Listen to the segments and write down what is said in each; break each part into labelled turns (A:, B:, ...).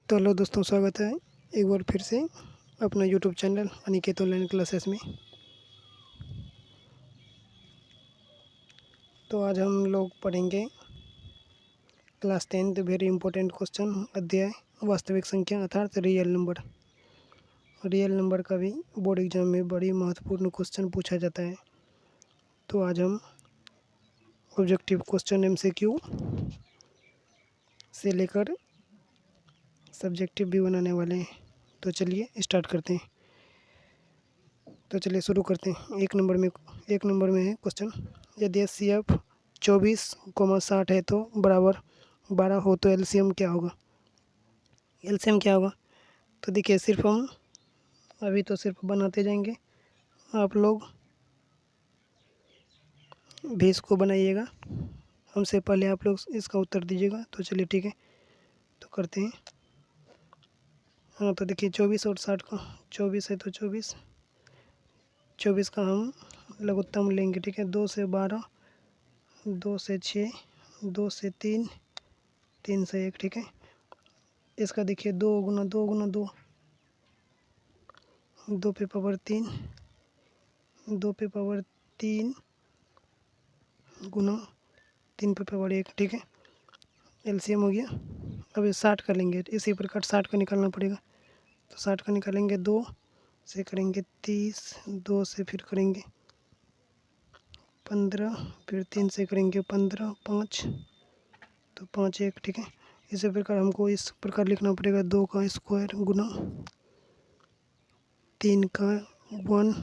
A: तो हेलो दोस्तों, स्वागत है एक बार फिर से अपना YouTube channel Aniket online classes में। तो आज हम लोग पढ़ेंगे class 10th very important question अध्याय वास्तविक संख्या अर्थात रियल नंबर। रियल नंबर का भी बोर्ड एग्जाम में बड़ी महत्वपूर्ण क्वेश्चन पूछा जाता है। तो आज हम ऑब्जेक्टिव क्वेश्चन MCQ से लेकर सब्जेक्टिव भी बनाने वाले हैं। तो चलिए स्टार्ट करते हैं। तो चलिए शुरू करते हैं। एक नंबर में है क्वेश्चन, यदि CF 24,60 है तो बराबर 12 हो तो LCM क्या होगा। तो देखिए, सिर्फ हम अभी तो सिर्फ बनाते जाएंगे, आप लोग भी इसको बनाइएगा। हमसे पहले आप लोग इसका उत्तर दीजिएगा। तो चलिए ठीक है, तो करते हैं। हाँ, तो देखिए 24 और 60 का 24 है तो 24 का हम लघुत्तम लेंगे। ठीक है, 2 से 12, 2 से 6, 2 से 3, 3 से 1। ठीक है, इसका देखिए 2 गुना 2 गुना 2, 2 पे पावर 3, 2 पे पावर 3 गुना 3 पे पावर 1। ठीक है, LCM हो गया। अब ये 60 का लेंगे, इसी प्रकार 60 का निकालना पड़ेगा। तो 60 का निकालेंगे, 2 से करेंगे 30, 2 से फिर करेंगे 15, फिर 3 से करेंगे 15, 5 तो 5 1। ठीक है, इसी प्रकार हमको इस प्रकार लिखना पड़ेगा, 2 का स्क्वायर गुना 3 का 1,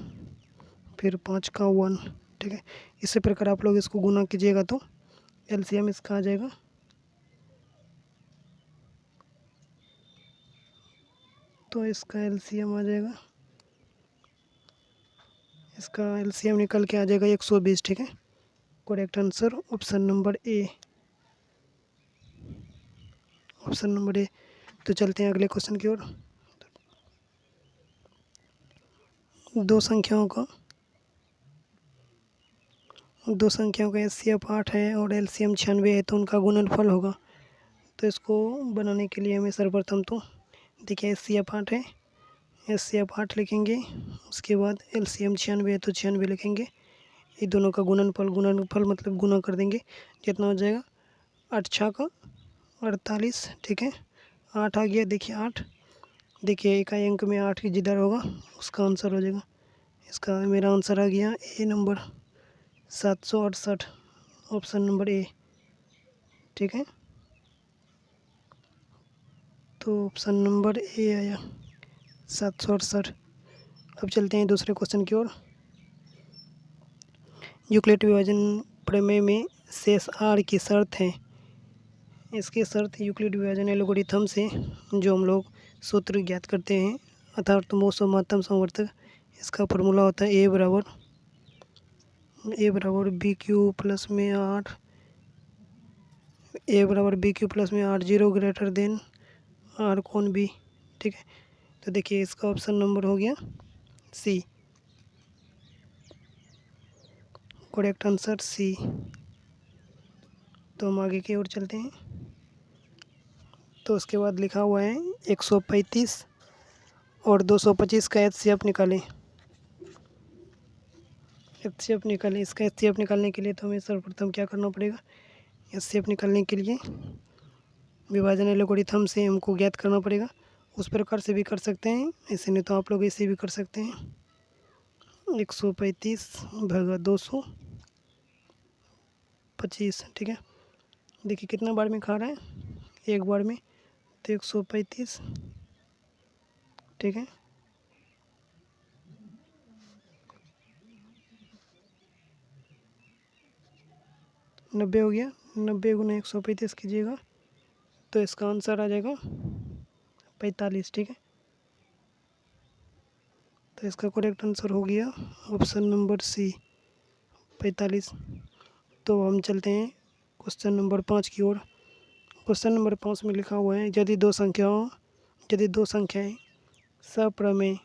A: फिर 5 का 1। ठीक है, इसी प्रकार आप लोग इसको गुना कीजिएगा तो LCM इसका आ जाएगा। तो इसका LCM आ जाएगा, इसका LCM निकल के आ जाएगा 120। ठीक है, correct answer option number A. तो चलते हैं अगले क्वेश्चन की ओर। दो संख्याओं का HCF 8 है और LCM 96 है तो उनका गुणनफल होगा। तो इसको बनाने के लिए हमें सर्वप्रथम तो देखिए HCF 8 है, HCF 8 लिखेंगे। उसके बाद LCM 96 है तो 96 लिखेंगे। ये दोनों का गुणनफल मतलब गुना कर देंगे, कितना हो जाएगा 8 6 का 48। ठीक है, 8 आ गया। देखिए 8, देखिए इकाई अंक में 8 जिधर होगा उसका आंसर हो जाएगा। इसका मेरा आंसर आ गया ए नंबर 768, ऑप्शन नंबर ए। ठीक है, तो ऑप्शन नंबर ए आया 768। अब चलते हैं दूसरे क्वेश्चन की ओर। यूक्लिड विभाजन प्रमेय में शेष आर की शर्त है। इसकी शर्त यूक्लिड विभाजन एल्गोरिथम से जो हम लोग सूत्र ज्ञात करते हैं अर्थात महत्तम संवर्धक, इसका फॉर्मूला होता है ए बराबर बी क्यू प्लस में 8, जीरो ग्रेटर देन आर कौन बी। ठीक है, तो देखिए इसका ऑप्शन नंबर हो गया सी, करेक्ट आंसर सी। तो हम आगे की ओर चलते हैं। तो उसके बाद लिखा हुआ है 135 और 225 का HCF निकालें। इसका HCF निकालने के लिए तो हमें सर्वप्रथम क्या करना पड़ेगा, HCF निकालने के लिए विभाजन एल्गोरिथम से हमको ज्ञात करना पड़ेगा। उस प्रकार से भी कर सकते हैं, ऐसे नहीं तो आप लोग ऐसे भी कर सकते हैं। 135 भागा 225। ठीक है, देखिए कितना बार में खा रहा है, एक बार में, तो 135। ठीक है, नब्बे हो गया। 90 गुना 135 कीजिएगा तो इसका आंसर आ जाएगा 45। ठीक है, तो इसका करेक्ट आंसर हो गया ऑप्शन नंबर सी, 45। तो हम चलते हैं क्वेश्चन नंबर 5 की ओर। क्वेश्चन नंबर 5 में लिखा हुआ है, यदि दो संख्याएं सप्रमेय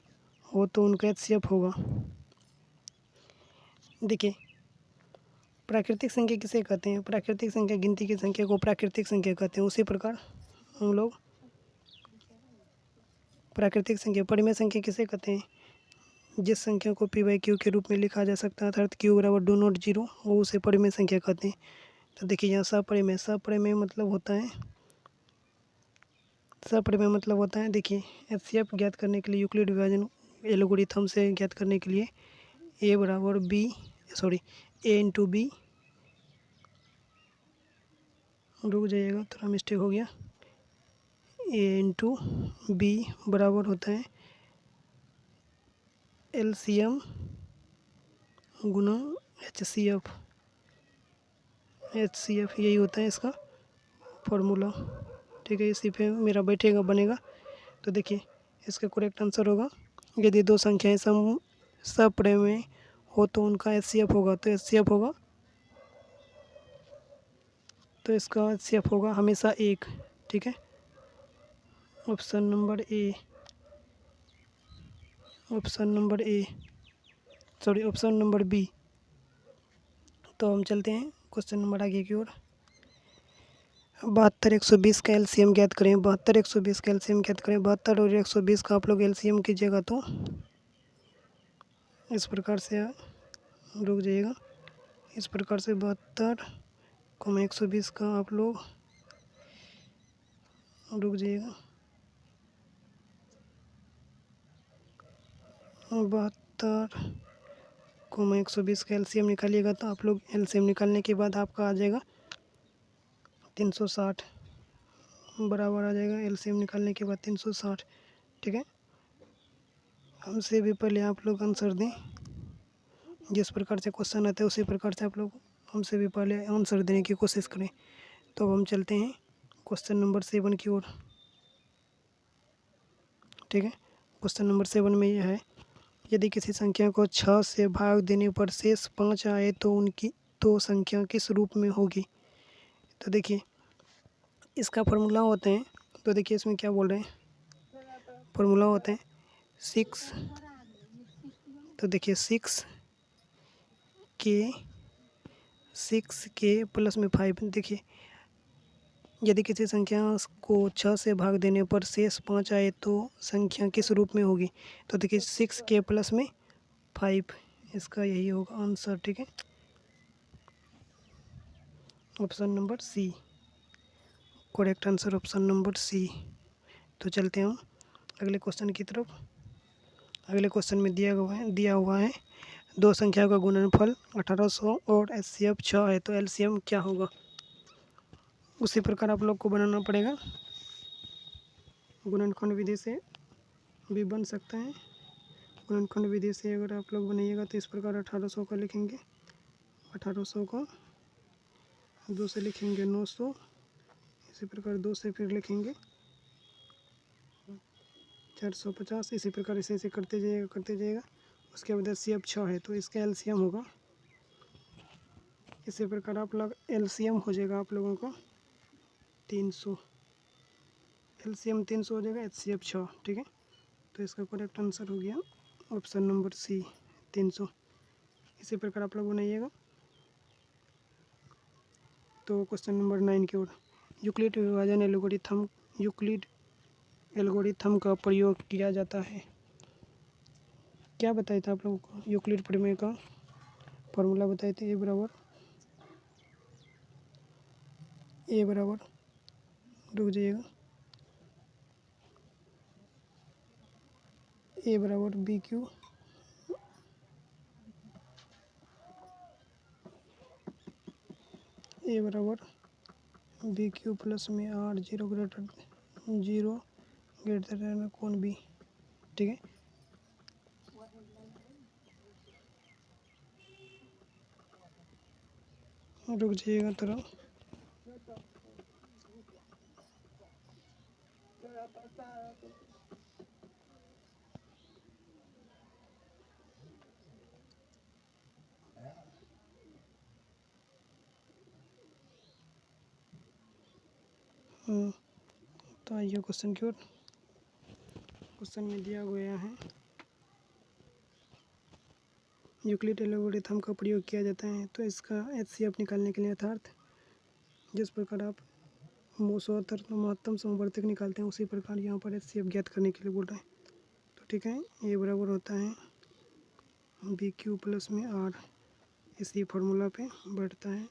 A: हो तो उनका HCF होगा। देखिए प्राकृतिक संख्या किसे कहते हैं, प्राकृतिक संख्या गिनती की संख्या को प्राकृतिक संख्या कहते हैं। उसी प्रकार हम लोग प्राकृतिक संख्या, परिमेय संख्या किसे कहते हैं? जिस संख्या को पी बाई क्यू के रूप में लिखा जा सकता है, अर्थात क्यू बराबर डू नॉट जीरो, वो उसे परिमेय संख्या कहते हैं। तो देखिए यहाँ सपरिमेय मतलब होता है, देखिए एचसीएफ ज्ञात करने के लिए यूक्लिड विभाजन एल्गोरिथम से ज्ञात करने के लिए ए बराबर बी ए इंटू बी, रुक जाइएगा थोड़ा मिस्टेक हो गया, ए इंटू बी बराबर होता है एलसीएम गुना एचसीएफ, यही होता है इसका फॉर्मूला। ठीक है, इसी पे मेरा बैठेगा बनेगा। तो देखिए इसका करेक्ट आंसर होगा, यदि दो संख्याएं सपरिमेय हो तो उनका एचसीएफ होगा, तो एचसीएफ होगा, तो इसका एचसीएफ होगा हमेशा एक। ठीक है, ऑप्शन नंबर बी। तो हम चलते हैं क्वेश्चन नंबर आगे की ओर। 72 120 का एलसीएम ज्ञात करें। 72 120 का एलसीएम ज्ञात करें। 72 और 120 का आप लोग एलसीएम कीजिएगा तो इस प्रकार से, रुक जाइएगा, इस प्रकार से 72 को 120 का आप लोग, रुक जाइएगा, 72 को 120 का एलसीएम निकालिएगा तो आप लोग एलसीएम निकालने के बाद आपका आ जाएगा 360 बराबर आ जाएगा, एलसीएम निकालने के बाद 360। ठीक है, हमसे भी पहले आप लोग आंसर दें, जिस प्रकार से क्वेश्चन आता है उसी प्रकार से आप लोग हमसे भी पहले आंसर देने की कोशिश करें। तो अब हम चलते हैं क्वेश्चन नंबर 7 की ओर। ठीक है, क्वेश्चन नंबर 7 में यह है, यदि किसी संख्या को 6 से भाग देने पर शेष 5 आए तो उनकी तो संख्या किस रूप में होगी? तो देखिए इसका फॉर्मूला होते हैं, तो देखिए इसमें क्या बोल रहे हैं, फॉर्मूला होते हैं 6, तो देखिए 6 के प्लस में 5। देखिए यदि किसी संख्या को 6 से भाग देने पर शेष 5 आए तो संख्या किस रूप में होगी? तो देखिए 6 के प्लस में 5, इसका यही होगा आंसर। ठीक है, option number C, correct answer option number C. तो चलते हैं हम अगले क्वेश्चन की तरफ। अगले क्वेश्चन में दिया हुआ है दो संख्या का गुणनफल 1800 और एचसीएफ 6 है, तो एलसीएम क्या होगा? उसी प्रकार आप लोग को बनाना पड़ेगा, गुणनखंड विधि से भी बन सकता है। गुणनखंड विधि से अगर आप लोग बनाइएगा तो इस प्रकार 1800 का लिखेंगे, 1800 को 2 से लिखेंगे 900, इसी प्रकार 2 से फिर लिखेंगे 450, इसी प्रकार ऐसे करते जाइएगा। उसके बाद एलसीएम 6 है तो इसका एलसीएम होगा, इसी प्रकार आप लोग एलसीएम हो जाएगा आप लोगों को 300, एलसीएम 300 हो जाएगा एचसीएफ 6। ठीक है, तो इसका करेक्ट आंसर हो गया ऑप्शन नंबर सी 300। इसी प्रकार आप लोग बनाइएगा। तो क्वेश्चन नंबर 9 की ओर, यूक्लिड विभाजन एल्गोरिथम का प्रयोग किया जाता है। क्या बताया था आप लोगों को? यूक्लिड प्रमेय का फॉर्मूला बताए थे, ए बराबर, रुक जाइएगा, ए बराबर बी क्यू प्लस में आर जीरो ग्रेटर कौन बी। ठीक है, रुक जाइएगा थोड़ा, तो आइए क्वेश्चन की ओर। क्वेश्चन में दिया गया है यूक्लिड एल्गोरिथम का प्रयोग किया जाता है, तो इसका एचसीएफ निकालने के लिए, अर्थात जिस प्रकार आप मूसोत्तर तो महत्तम समवर्तक निकालते हैं, उसी प्रकार यहाँ पर HCF ज्ञात करने के लिए बोल रहे हैं। तो ठीक है, ये बराबर होता है BQ प्लस में R, इसी फार्मूला पे बैठता है।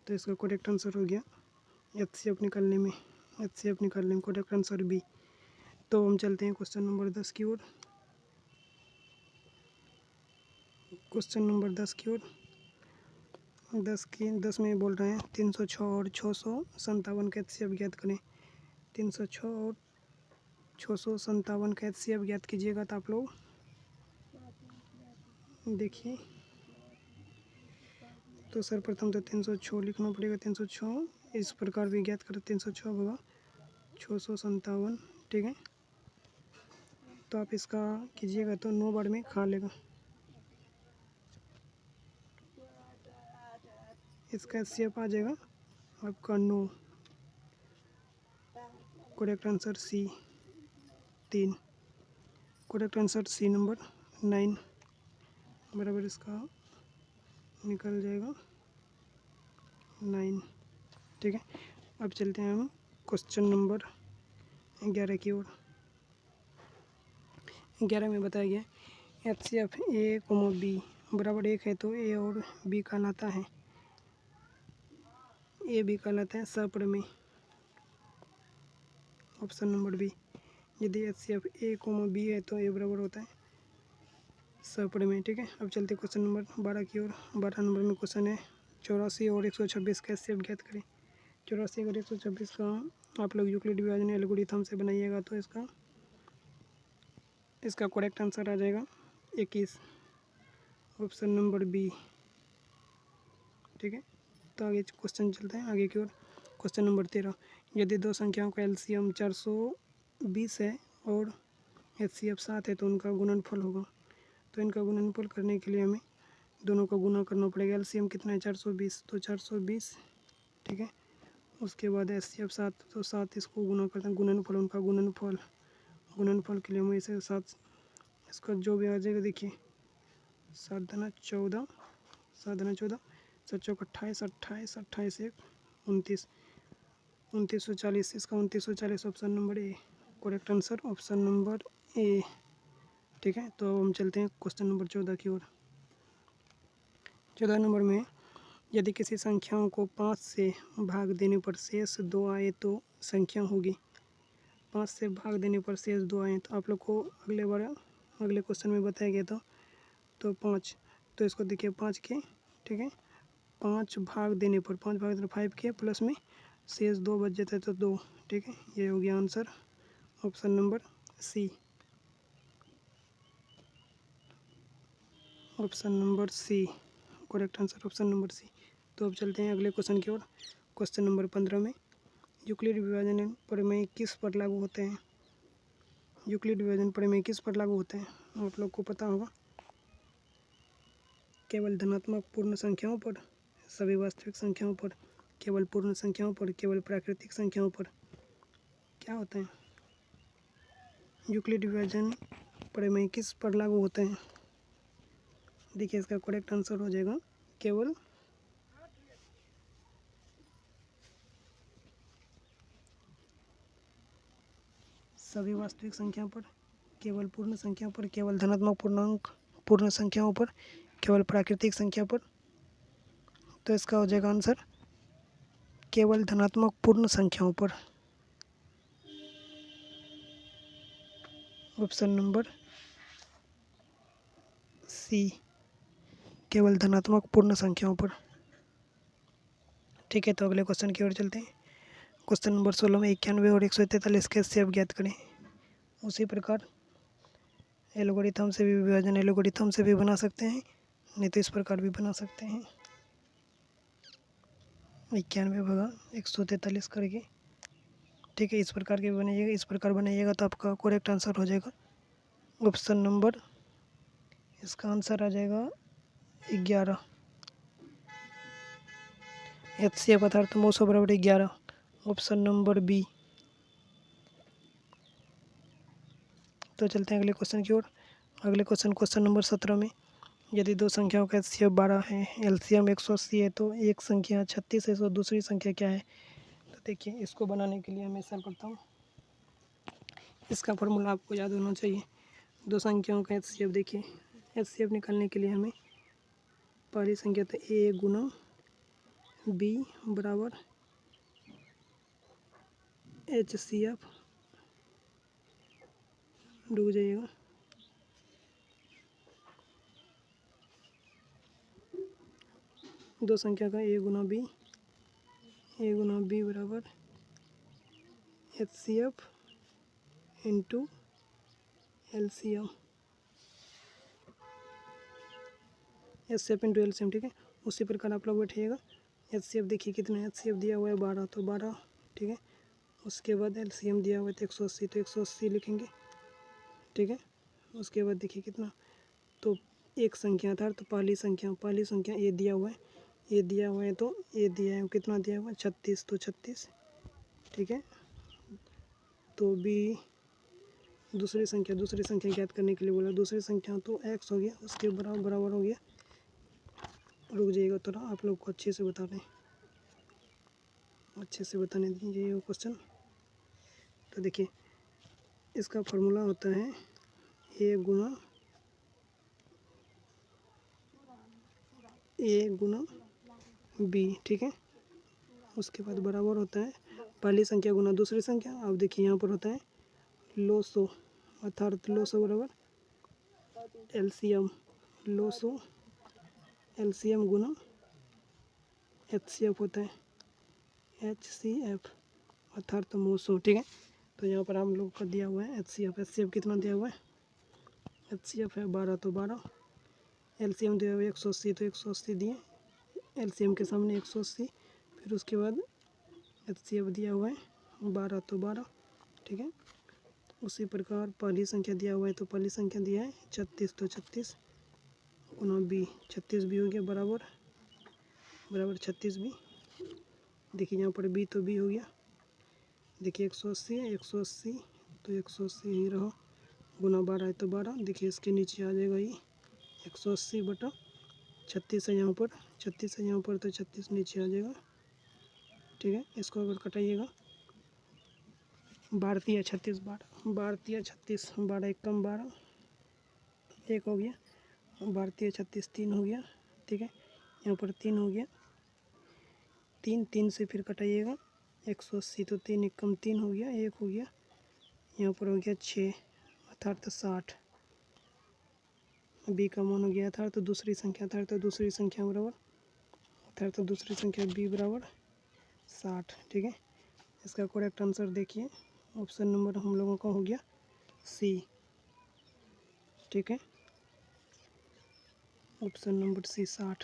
A: तो इसका करेक्ट आंसर हो गया HCF निकालने में करेक्ट आंसर B। तो हम चलते हैं क्वेश्चन नंबर 10 की ओर। क्वेश्चन नंबर 10 की ओर 10 में बोल रहे हैं 306 और 657 का HCF ज्ञात करें। 306 और 657 का HCF ज्ञात कीजिएगा। तो आप लोग देखिए, तो सर्वप्रथम तो 306 लिखना पड़ेगा। 306 इस प्रकार भी ज्ञात करें। 306 होगा 657, ठीक है। तो आप इसका कीजिएगा तो 9 बार में खा लेगा। इसका HCF आ जाएगा आपका 9। Correct answer C 3। Correct answer C number 9 बराबर इसका निकल जाएगा 9, ठीक है। अब चलते हैं हम क्वेश्चन नंबर 11 की ओर। 11 में बताया गया HCF A, B बराबर 1 है तो A और B कहलाता है, A B कहलाता है सप्रमेय। Option number B। यदि HCF A, B है तो A बराबर होता है सप्रमेय, ठीक है। अब चलते क्वेश्चन नंबर 12 की ओर। 12 नंबर में क्वेश्चन है 84 और 126 का HCF ज्ञात करें। 84 और 126 का आप लोग यूक्लिड विभाजन एल्गोरिथम से बनाइएगा तो इसका करेक्ट आंसर आ जाएगा 21, ऑप्शन नंबर B, ठीक है। तो आगे क्वेश्चन चलते हैं आगे की ओर। क्वेश्चन नंबर 13, यदि दो संख्याओं का LCM 420 है और HCF 7 है तो उनका गुणनफल होगा। तो इनका गुणनफल करने के लिए हमें दोनों का गुना करना पड़ेगा। LCM कितना है 420, तो 420, ठीक है। उसके बाद HCF 7, तो 7 इसको गुना करते हैं। गुणनफल, उनका गुणनफल के लिए हमें इसे 7, इसका जो भी आ जाएगा देखिए 7 दूना 14, 7 दूना 14, 7 चौक 28, 28, 28 1 29, 2940, इसका 2940 option number A correct answer, option number A, ठीक है। तो हम चलते हैं क्वेश्चन नंबर 14 की ओर। 14 नंबर में यदि किसी संख्याओं को 5 से भाग देने पर शेष 2 आए तो संख्या होगी। 5 से भाग देने पर शेष 2 आए तो आप लोग को अगले क्वेश्चन में बताया गया था। तो 5, तो इसको देखिए 5 के, ठीक है, 5 भाग देने पर 5 के प्लस में शेष 2 बच जाता है तो 2, ठीक है। ये हो गया answer, option number C, option number C correct answer, option number C। तो अब चलते हैं अगले क्वेश्चन की ओर। क्वेश्चन नंबर 15 में यूक्लिड विभाजन प्रमेय किस पर लागू होते हैं। यूक्लिड विभाजन प्रमेय किस पर लागू होते हैं आप लोग को पता होगा। केवल धनात्मक पूर्ण संख्याओं पर, सभी वास्तविक संख्याओं पर, केवल पूर्ण संख्याओं पर, केवल प्राकृतिक संख्याओं पर, क्या होता है। यूक्लिड विभाजन प्रमेय किस पर लागू होते हैं। देखिए इसका करेक्ट आंसर हो जाएगा केवल सभी वास्तविक संख्याओं पर, केवल पूर्ण संख्याओं पर, केवल धनात्मक पूर्णांक पूर्ण संख्याओं पर, केवल प्राकृतिक संख्या पर। तो इसका हो जाएगा आंसर केवल धनात्मक पूर्ण संख्याओं पर, ऑप्शन नंबर C, केवल धनात्मक पूर्ण संख्याओं पर, ठीक है। तो अगले क्वेश्चन की ओर चलते हैं। क्वेश्चन नंबर 16 में 91 और 143 के HCF ज्ञात करें। उसी प्रकार एल्गोरिथम से भी, विभाजन एल्गोरिथम से भी बना सकते हैं, नहीं तो इस प्रकार भी बना सकते हैं 91 भगा 143 करके, ठीक है। इस प्रकार के बनाइएगा, इस प्रकार बनाइएगा तो आपका करेक्ट आंसर हो जाएगा ऑप्शन नंबर, इसका आंसर आ जाएगा 11। HCF अर्थात मोसो बराबर 11, ऑप्शन नंबर B। तो चलते हैं अगले क्वेश्चन की ओर। अगले क्वेश्चन नंबर 17 में यदि दो संख्याओं का एचसीएफ 12 है, एलसीएम 180 है, तो एक संख्या 36 है तो दूसरी संख्या क्या है? तो देखिए, इसको बनाने के लिए मैं सर्वप्रथम इसका फॉर्मूला आपको याद होना चाहिए। दो संख्याओं का एचसीएफ देखिए, एचसीएफ निकालने के लिए हमें पहली संख्या तो ए गुना बी बराबर एचसीएफ, रुक जाइएगा, दो संख्या का ए गुना बी बराबर HCF into LCM, HCF into LCM, ठीक है। उसी प्रकार आप लोग बैठिएगा, एचसीएफ देखिए कितना है, एचसीएफ दिया हुआ है 12 तो 12, ठीक है। उसके बाद एलसीएम दिया हुआ है तो 180 तो 180 लिखेंगे, ठीक है। उसके बाद देखिए कितना, तो एक संख्या था तो पहली संख्या ए दिया हुआ है, ए दिया हुआ है तो ए दिया है, कितना दिया हुआ है 36 तो 36, ठीक है। तो बी दूसरी संख्या ज्ञात करने के लिए बोला, दूसरी संख्या तो एक्स हो गया, उसके बराबर हो गया, रुक जाइएगा थोड़ा, आप लोग को अच्छे से बता रहे हैं, अच्छे से बताने दीजिए वो क्वेश्चन। तो देखिए, इसका फार्मूला होता है ए गुना बी, ठीक है। उसके बाद बराबर होता है पहली संख्या गुना दूसरी संख्या। अब देखिए यहाँ पर होता है लोसो, अर्थात लोसो बराबर एलसीएम, लोसो एलसीएम गुना एचसीएफ होता है, एचसीएफ अर्थात मोसो, ठीक है। तो यहाँ पर हम लोग का दिया हुआ है एचसीएफ कितना दिया हुआ है, एचसीएफ है 12 तो 12, एलसीएम दिया हुआ है 180 तो 180 दिए, एलसीएम के सामने 180, फिर उसके बाद एचसीएफ दिया हुआ है 12 तो 12, ठीक है। उसी प्रकार पहली संख्या दिया हुआ है तो पहली संख्या दिया है 36 तो 36 गुना बी, 36 भी हो गया बराबर 36 भी, देखिए यहाँ पर बी तो बी हो गया, देखिए 180 है, 180 तो 180 ही रहो, गुना 12 है तो 12, देखिए इसके नीचे आ जाएगा ये 180 बटा 36 है यहाँ पर, 36 है यहाँ पर तो 36 नीचे आ जाएगा, ठीक है। इसको अगर कटाइएगा, भारतीय 36 12 एक कम 12 एक हो गया, भारतीय 36 3 हो गया, ठीक है। यहाँ पर 3 हो गया, 3 से फिर कटाइएगा, 180 तो 3 एक कम 3 हो गया, 1 हो गया, यहाँ पर हो गया 6 अर्थात 60, बी का मान हो गया अर्थात दूसरी संख्या बराबर अर्थात दूसरी संख्या बी बराबर 60, ठीक है। इसका करेक्ट आंसर देखिए, ऑप्शन नंबर हम लोगों का हो गया सी, ठीक है, ऑप्शन नंबर सी 60।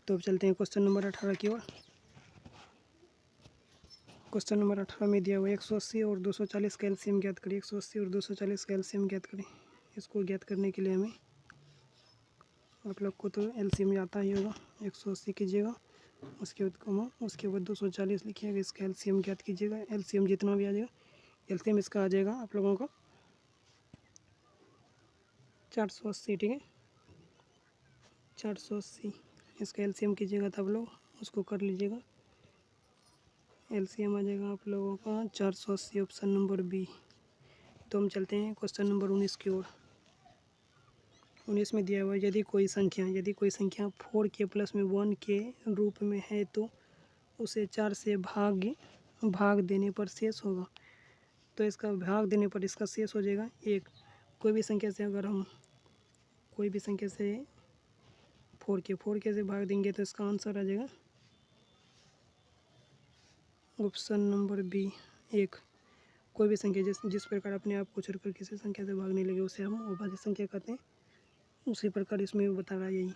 A: तो अब चलते हैं क्वेश्चन नंबर 18 की ओर। क्वेश्चन नंबर 18 में दिया हुआ 180 और 240 का एलसीएम ज्ञात करें, 180 और 240 का एलसीएम ज्ञात करें। इसको ज्ञात करने के लिए हमें, आप लोग को तो एलसीएम आता ही होगा, 180 कीजिएगा, उसके बाद कमा, उसके बाद 240 लिखिएगा, इसका एलसीएम ज्ञात कीजिएगा, एलसीएम जितना भी आ जाएगा, एलसीएम इसका आ जाएगा आप लोगों का 480, ठीक है, 480 इसका एलसीएम कीजिएगा तब लोग उसको कर लीजिएगा, एलसीएम आ जाएगा आप लोगों का 480, ऑप्शन नंबर बी। तो हम चलते हैं क्वेश्चन नंबर 19 की ओर। 19 में दिया हुआ है यदि कोई संख्या 4 के प्लस में 1 के रूप में है तो उसे 4 से भाग देने पर शेष होगा। तो इसका भाग देने पर इसका शेष हो जाएगा 1। कोई भी संख्या से अगर हम कोई भी संख्या से 4 के से भाग देंगे तो इसका आंसर आ जाएगा ऑप्शन नंबर बी 1। कोई भी संख्या जिस प्रकार अपने आप को छोड़कर किसी संख्या से भागने लगे उसे हम अभाज्य संख्या कहते हैं, उसी प्रकार इसमें भी बता रहा है यही,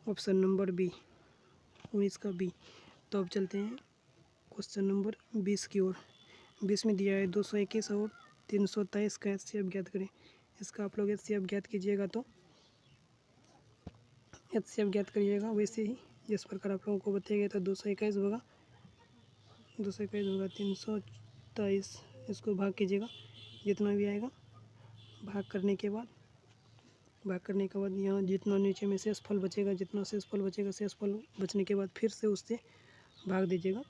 A: ऑप्शन नंबर बी 19 का बी। तो अब चलते हैं क्वेश्चन नंबर 20 की ओर। 20 में दिया है 221 और 323 का एचसीएफ ज्ञात करें। इसका आप लोग एचसीएफ ज्ञात कीजिएगा तो एचसीएफ ज्ञात करिएगा वैसे ही जिस प्रकार आप लोगों को बताइएगा। तो 221 होगा 323, इसको भाग कीजिएगा जितना भी आएगा, भाग करने के बाद भाग करने के बाद यहाँ जितना नीचे में शेष फल बचेगा, जितना शेष फल बचेगा, शेष फल बचने के बाद फिर से उससे भाग दीजिएगा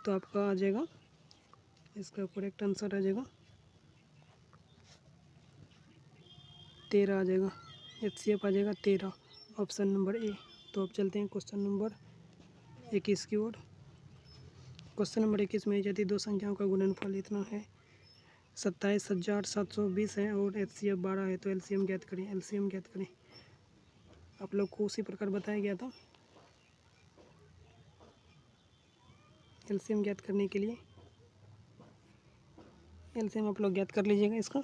A: तो आपका आ जाएगा, इसका करेक्ट आंसर आ जाएगा 13 आ जाएगा। HCF आ जाएगा 13, ऑप्शन नंबर ए। तो अब चलते हैं क्वेश्चन नंबर 21 की ओर। क्वेश्चन नंबर 21 में यदि दो संख्याओं का गुणनफल इतना है 27,720 है और HCF 12 है तो LCM ज्ञात करें। LCM ज्ञात करें, आप लोग को उसी प्रकार बताया गया था। LCM ज्ञात करने के लिए LCM आप लोग ज्ञात कर लीजिएगा इसका।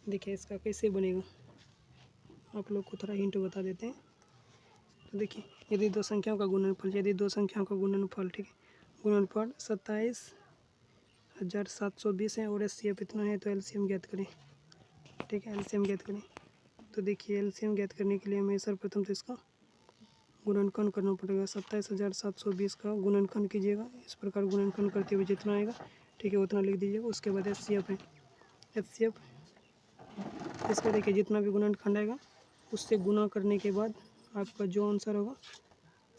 A: देखिए इसका कैसे बनेगा, आप लोग को थोड़ा हिंट बता देते हैं। तो देखिए यदि दो संख्याओं का गुणनफल, यदि दो संख्याओं का गुणनफल, ठीक है, गुणनफल 27,720 है और HCF इतना है तो LCM ज्ञात करें। ठीक है, LCM ज्ञात करें। तो देखिए LCM ज्ञात करने के लिए हमें सर्वप्रथम तो इसका गुणनखंड करना पड़ेगा। 27,720 का गुणनखंड कीजिएगा, इस प्रकार गुणनखंड करते हुए जितना आएगा, ठीक है, उतना लिख दीजिएगा। उसके बाद HCF है, HCF इसका देखिए जितना भी गुणनखंड आएगा उससे गुना करने के बाद आपका जो आंसर होगा,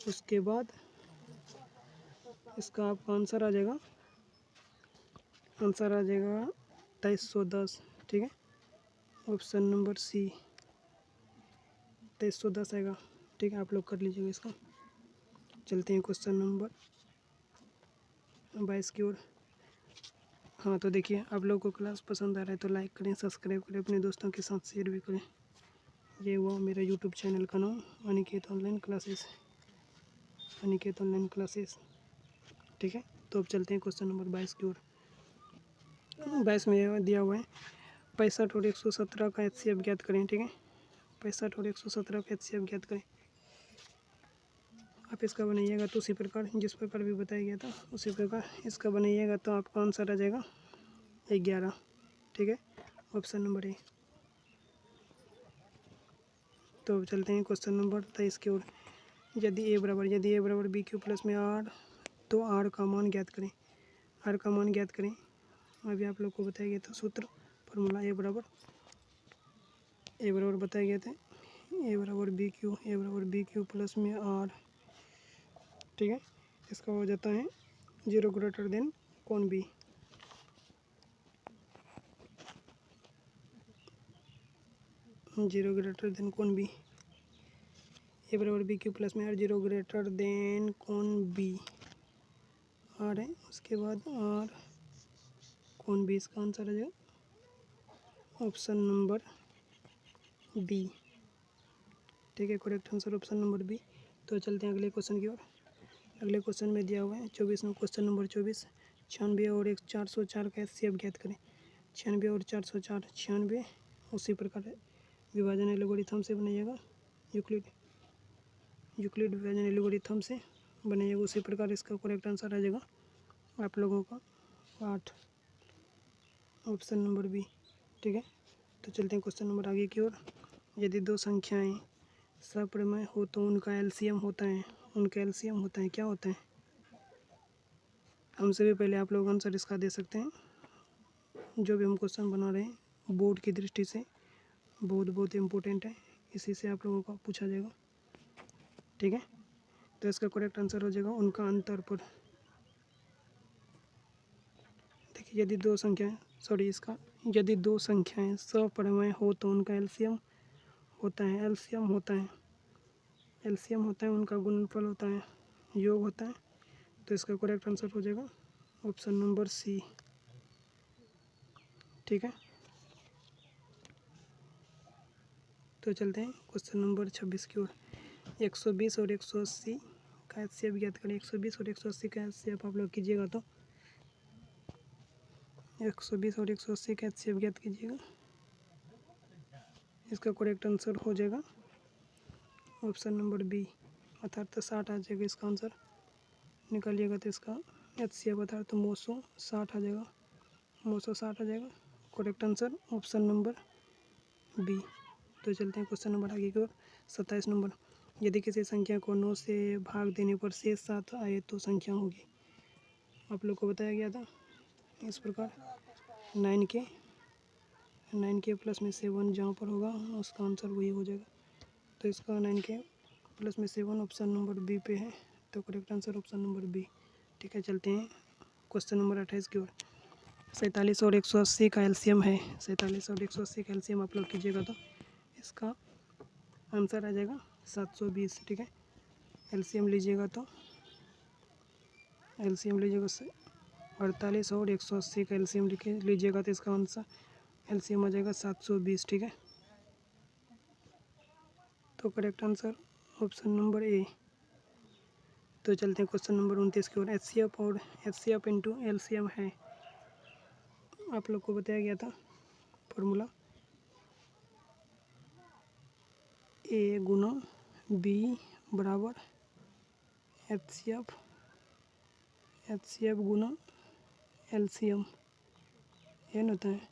A: उसके बाद इसका आपका आंसर आ जाएगा 2310। ठीक है, ऑप्शन नंबर सी 2310 आएगा। ठीक है, आप लोग कर लीजिएगा इसका। चलते हैं क्वेश्चन नंबर 22 की ओर। हाँ तो देखिए आप लोग को क्लास पसंद आ रहा है तो लाइक करें, सब्सक्राइब करें, अपने दोस्तों के साथ शेयर भी करें। ये हुआ मेरा यूट्यूब चैनल का नाम, Aniket online classes, Aniket online classes. ठीक है, तो अब चलते हैं क्वेश्चन नंबर 22 की ओर। 22 में दिया हुआ है 65 और 117 का HCF ज्ञात करें। ठीक है, 65 और 117 का HCF ज्ञात करें। आप इसका बनाइएगा तो उसी प्रकार जिस प्रकार भी बताया गया था उसी प्रकार इसका बनाइएगा तो आपका आंसर आ जाएगा 11। ठीक है, ऑप्शन नंबर ए। तो अब चलते हैं क्वेश्चन नंबर 23 की ओर। यदि ए बराबर बी क्यू प्लस में आर तो आर का मान ज्ञात करें। आर का मान ज्ञात करें, अभी आप लोग को बताया गया था सूत्र, फॉर्मूला ए बराबर बताया गया था ए बराबर बी क्यू प्लस में आर। ठीक है, इसका हो जाता है 0 ग्रेटर देन कौन बी। जीरो ग्रेटर देन कौन बी, ए बराबर बी क्यू प्लस में आर 0 ग्रेटर देन कौन बी आर है, उसके बाद आर कौन बी, इसका आंसर आ जाएगा ऑप्शन नंबर बी। ठीक है, correct answer option number B. तो चलते हैं अगले क्वेश्चन की ओर। अगले क्वेश्चन में दिया हुआ है 24 में, क्वेश्चन नंबर 24, 96 और 404 का HCF ज्ञात करें। 96 और 404, 96 उसी प्रकार विभाजन एल्गोरिथम से बनाइएगा, यूक्लिड विभाजन एल्गोरिथम से बनाइएगा, उसी प्रकार इसका करेक्ट आंसर आ जाएगा आप लोगों का 8, ऑप्शन नंबर बी। ठीक है, तो चलते हैं क्वेश्चन नंबर आगे की ओर। यदि दो संख्याएं सप्रमेय हो तो उनका LCM होता है, क्या होता है। हमसे भी पहले आप लोग आंसर इसका दे सकते हैं। जो भी हम क्वेश्चन बना रहे हैं बोर्ड की दृष्टि से बहुत इम्पोर्टेंट है, इसी से आप लोगों को पूछा जाएगा। ठीक है, तो इसका करेक्ट आंसर हो जाएगा उनका अंतर पर। देखिए यदि दो संख्याएं सप्रमेय हो तो उनका LCM होता है, उनका गुणनफल होता है, योग होता है। तो इसका करेक्ट आंसर हो जाएगा ऑप्शन नंबर सी। ठीक है, तो चलते हैं क्वेश्चन नंबर 26 की ओर। 120 और 180 का HCF ज्ञात करें। 120 और 180 का HCF आप लोग कीजिएगा तो 120 और 180 का HCF ज्ञात कीजिएगा, इसका करेक्ट आंसर हो जाएगा ऑप्शन नंबर बी, अर्थात 60 आ जाएगा इसका आंसर। निकालिएगा तो इसका HCF अर्थात 960 आ जाएगा, 960 आ जाएगा, correct answer option number B. तो चलते हैं क्वेश्चन नंबर आगे की ओर। 27 नंबर, यदि किसी संख्या को 9 से भाग देने पर शेष 7 आए तो संख्या होगी। आप लोग को बताया गया था इस प्रकार 9 के 9k प्लस में 7 जहाँ पर होगा उसका आंसर वही हो जाएगा। तो इसका 9k प्लस में 7 ऑप्शन नंबर बी पे है, तो correct answer option number B. ठीक है, चलते हैं क्वेश्चन नंबर 28 की ओर। 47 और 180 का एलसीएम है। 47 और 180 का एलसीएम आप लोग कीजिएगा तो इसका आंसर आ जाएगा 720। ठीक है, एलसीएम लीजिएगा तो एलसीएम लीजिएगा 48 और 180 का एलसीएम लीजिएगा तो इसका आंसर एलसीएम आ जाएगा 720। ठीक है, तो correct answer option number A. तो चलते हैं क्वेश्चन नंबर 29 की ओर। एचसीएफ और एचसीएफ इंटू एलसीएम है। आप लोग को बताया गया था फॉर्मूला ए गुना बी बराबर एचसीएफ गुना एलसीएम, ये न होता है।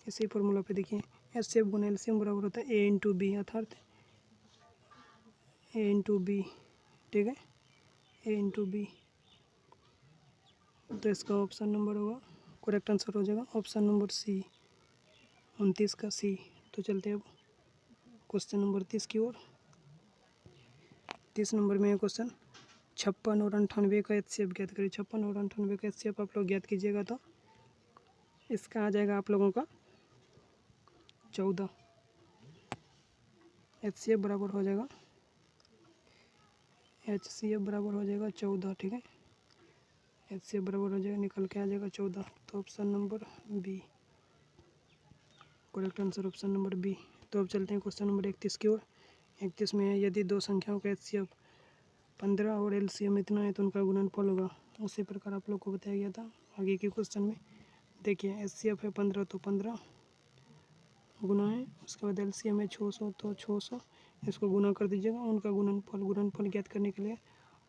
A: इसी फॉर्मूला पे देखिए एचसीएफ गुना एलसीएम बराबर होता है ए इंटू बी, अर्थात ए इंटू बी। ठीक है, ए इंटू बी, तो इसका ऑप्शन नंबर होगा, करेक्ट आंसर हो जाएगा ऑप्शन नंबर सी, 29 का सी। तो चलते हैं अब क्वेश्चन नंबर 30 की ओर। 30 नंबर में क्वेश्चन 56 और 98 का एचसीएफ ज्ञात करिए। 56 और 98 का एचसीएफ आप लोग ज्ञात कीजिएगा तो इसका आ जाएगा आप लोगों का 14। एचसीएफ बराबर हो जाएगा एचसीएफ बराबर हो जाएगा 14। ठीक है, एचसीएफ बराबर हो जाएगा, निकल के आ जाएगा 14। तो option number B, correct answer option number B. तो अब चलते हैं क्वेश्चन नंबर 31 की ओर। 31 में है यदि दो संख्याओं का एचसीएफ 15 और एलसीएम इतना है तो उनका गुणनफल होगा। उसी प्रकार आप लोग को बताया गया था आगे के क्वेश्चन में। देखिए एचसीएफ है 15 तो 15 गुना है, उसके बाद एलसीएम है 600 तो 600, इसको गुना कर दीजिएगा। उनका गुणनफल ज्ञात करने के लिए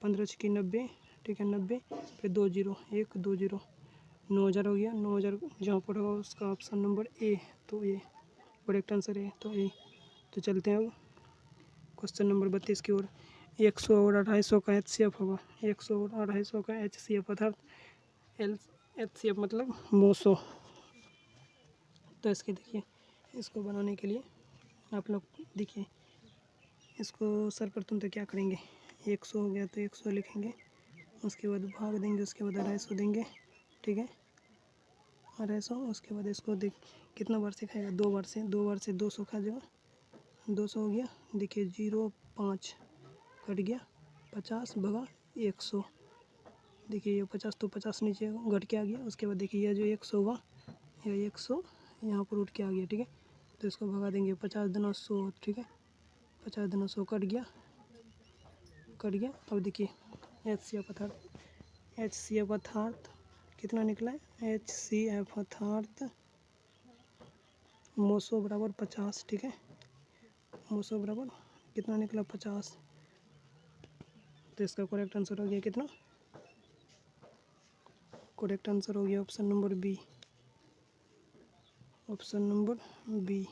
A: 15 छक्की 90। ठीक है, 90 फिर 2 जीरो 1 2 जीरो 9000 हो गया। 9000 जहाँ पर होगा उसका ऑप्शन नंबर ए, तो ए करेक्ट आंसर है, तो ए। तो चलते हैं अब क्वेश्चन नंबर 32 की ओर। 100 और 250 का एचसीएफ होगा। 100 और 250 का एचसीएफ अर्थात एचसीएफ मतलब 900। तो इसके देखिए इसको बनाने के लिए आप लोग देखिए इसको सर्वप्रथम तो क्या करेंगे, 100 हो गया तो 100 लिखेंगे, उसके बाद भाग देंगे, उसके बाद 250 देंगे। ठीक है, 250, उसके बाद इसको देख कितना बार से खाएगा, 2 बार से 200 खा जाएगा। 200 हो गया, देखिए 0 5 कट गया, 50 भगा 100। देखिए ये 50 तो 50 नीचे घट के आ गया। उसके बाद देखिए यह जो 100 होगा, यह 100 यहाँ पर उठ के आ गया। ठीक है, तो इसको भगा देंगे, 50 दुना 100। ठीक है, 50 दुना 100 कट गया। अब देखिए एच सी एफ अर्थात कितना निकला है, एच सी एफ अर्थात 900 बराबर 50। ठीक है, 900 बराबर कितना निकला, 50। तो इसका करेक्ट आंसर हो गया कितना, करेक्ट आंसर हो गया option number B, option number B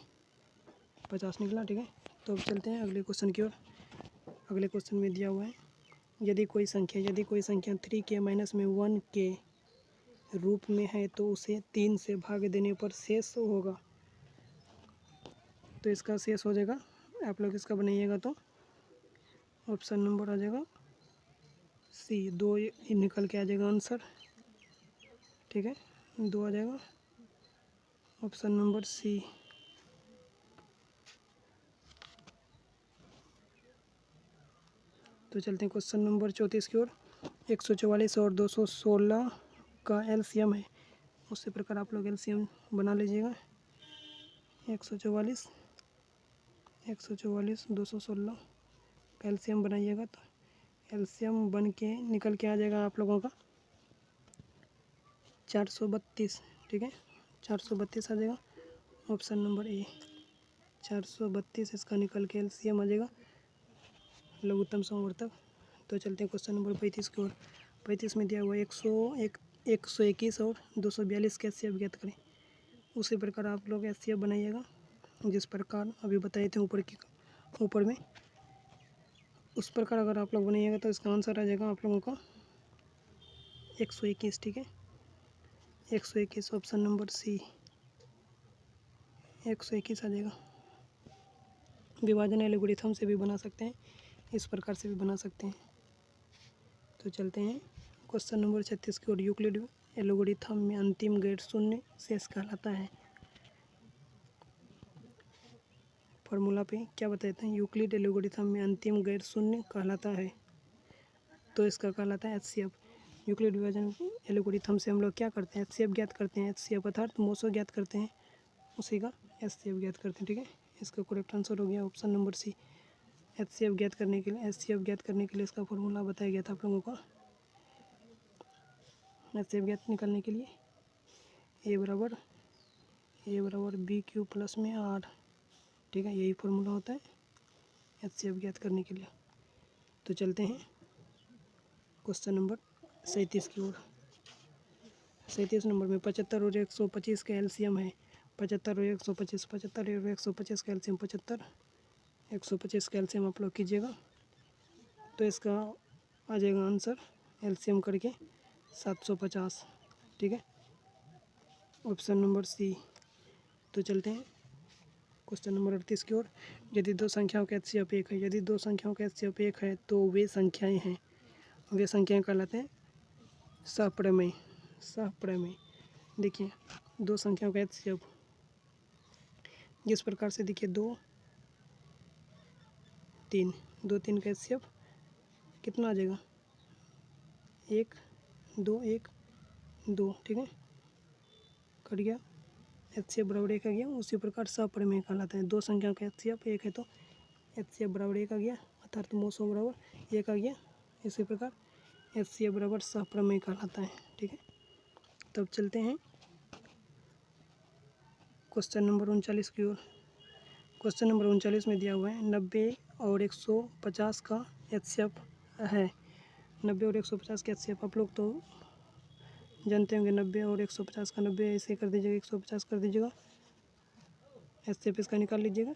A: 50 निकला। ठीक है, तो अब चलते हैं अगले क्वेश्चन की ओर। अगले क्वेश्चन में दिया हुआ है यदि कोई संख्या 3 के माइनस में 1 के रूप में है तो उसे 3 से भाग देने पर शेष होगा। तो इसका शेष हो जाएगा, आप लोग इसका बनाइएगा तो ऑप्शन नंबर आ जाएगा सी, 2 निकल के आ जाएगा आंसर। ठीक है, 2 आ जाएगा ऑप्शन नंबर सी। तो चलते हैं क्वेश्चन नंबर 34 की ओर। 144 और 216 का एलसीएम है। उसी प्रकार आप लोग एलसीएम बना लीजिएगा। 144 216 का एलसीएम बनाइएगा तो एलसीएम बन के निकल के आ जाएगा आप लोगों का 432। ठीक है, 432 आ जाएगा ऑप्शन नंबर ए, 432 इसका निकल के एलसीएम आ जाएगा लघुत्तम समवर्तक। तो चलते हैं क्वेश्चन नंबर 35 की ओर। 35 में दिया हुआ 121 और 242 का एचसीएफ ज्ञात करें। उसी प्रकार आप लोग एचसीएफ बनाइएगा जिस प्रकार अभी बताए थे ऊपर में, उस प्रकार अगर आप लोग बनाइएगा तो इसका आंसर आ जाएगा आप लोगों का 121। ठीक है, 121 ऑप्शन नंबर सी। 121 आ जाएगा। विभाजन एल्गोरिथम से भी बना सकते हैं, इस प्रकार से भी बना सकते हैं। तो चलते हैं क्वेश्चन नंबर 36 की ओर। यूक्लिड एल्गोरिथम में अंतिम गैर शून्य शेष कहलाता है। फॉर्मूला पे क्या बताते हैं, यूक्लिड एल्गोरिथम में अंतिम गैर शून्य कहलाता है, तो इसका कहलाता है एचसीएफ। यूक्लिड विभाजन एल्गोरिथम से हम लोग क्या करते हैं, एचसीएफ ज्ञात करते हैं। एचसीएफ अर्थात मोसो ज्ञात करते हैं, उसी का एचसीएफ ज्ञात करते हैं। ठीक है, इसका करेक्ट आंसर हो गया ऑप्शन नंबर सी। एचसीएफ ज्ञात करने के लिए इसका फॉर्मूला बताया गया था आप लोगों को। एचसीएफ ज्ञात निकालने के लिए ए बराबर बी क्यू प्लस में आर। ठीक है, यही फॉर्मूला होता है एचसीएफ ज्ञात करने के लिए। तो चलते हैं क्वेश्चन नंबर 37 की ओर। 37 नंबर में 75 और 125 का एलसीएम है। 75 और 125 का एलसीएम 75, 125 का एलसीएम आप लोग कीजिएगा, तो इसका आ जाएगा आंसर एलसीएम करके 750। ठीक है, ऑप्शन नंबर सी। तो चलते हैं क्वेश्चन नंबर 38 की ओर। यदि दो संख्याओं का एचसीएफ 1 है, यदि दो संख्याओं का एचसीएफ 1 है तो वे संख्याएं हैं, वे संख्याएं कहलाते हैं सहप्रमेय। सहप्रमेय देखिए, दो संख्याओं का एचसीएफ जिस प्रकार से देखिए 2 3, 2 3 का एचसीएफ कितना आ जाएगा, 1 2 1 2। ठीक है, कट गया, एचसीएफ बराबर 1 आ गया। उसी प्रकार सहप्रमेय कहलाता है। दो संख्याओं का एचसीएफ 1 है तो एचसीएफ बराबर 1 आ गया, अर्थात मोसो बराबर 1 आ गया। इसी प्रकार एचसीएफ बराबर सहप्रमेय कहलाता है। ठीक है, तब चलते हैं क्वेश्चन नंबर 39 की ओर। क्वेश्चन नंबर 39 में दिया हुआ है 90 और 150 का एचसीएफ है। 90 और 150 का एचसीएफ आप लोग तो जानते होंगे। 90 और 150 का 90 ऐसे कर दीजिएगा, 150 कर दीजिएगा, एचसीएफ इसका निकाल लीजिएगा।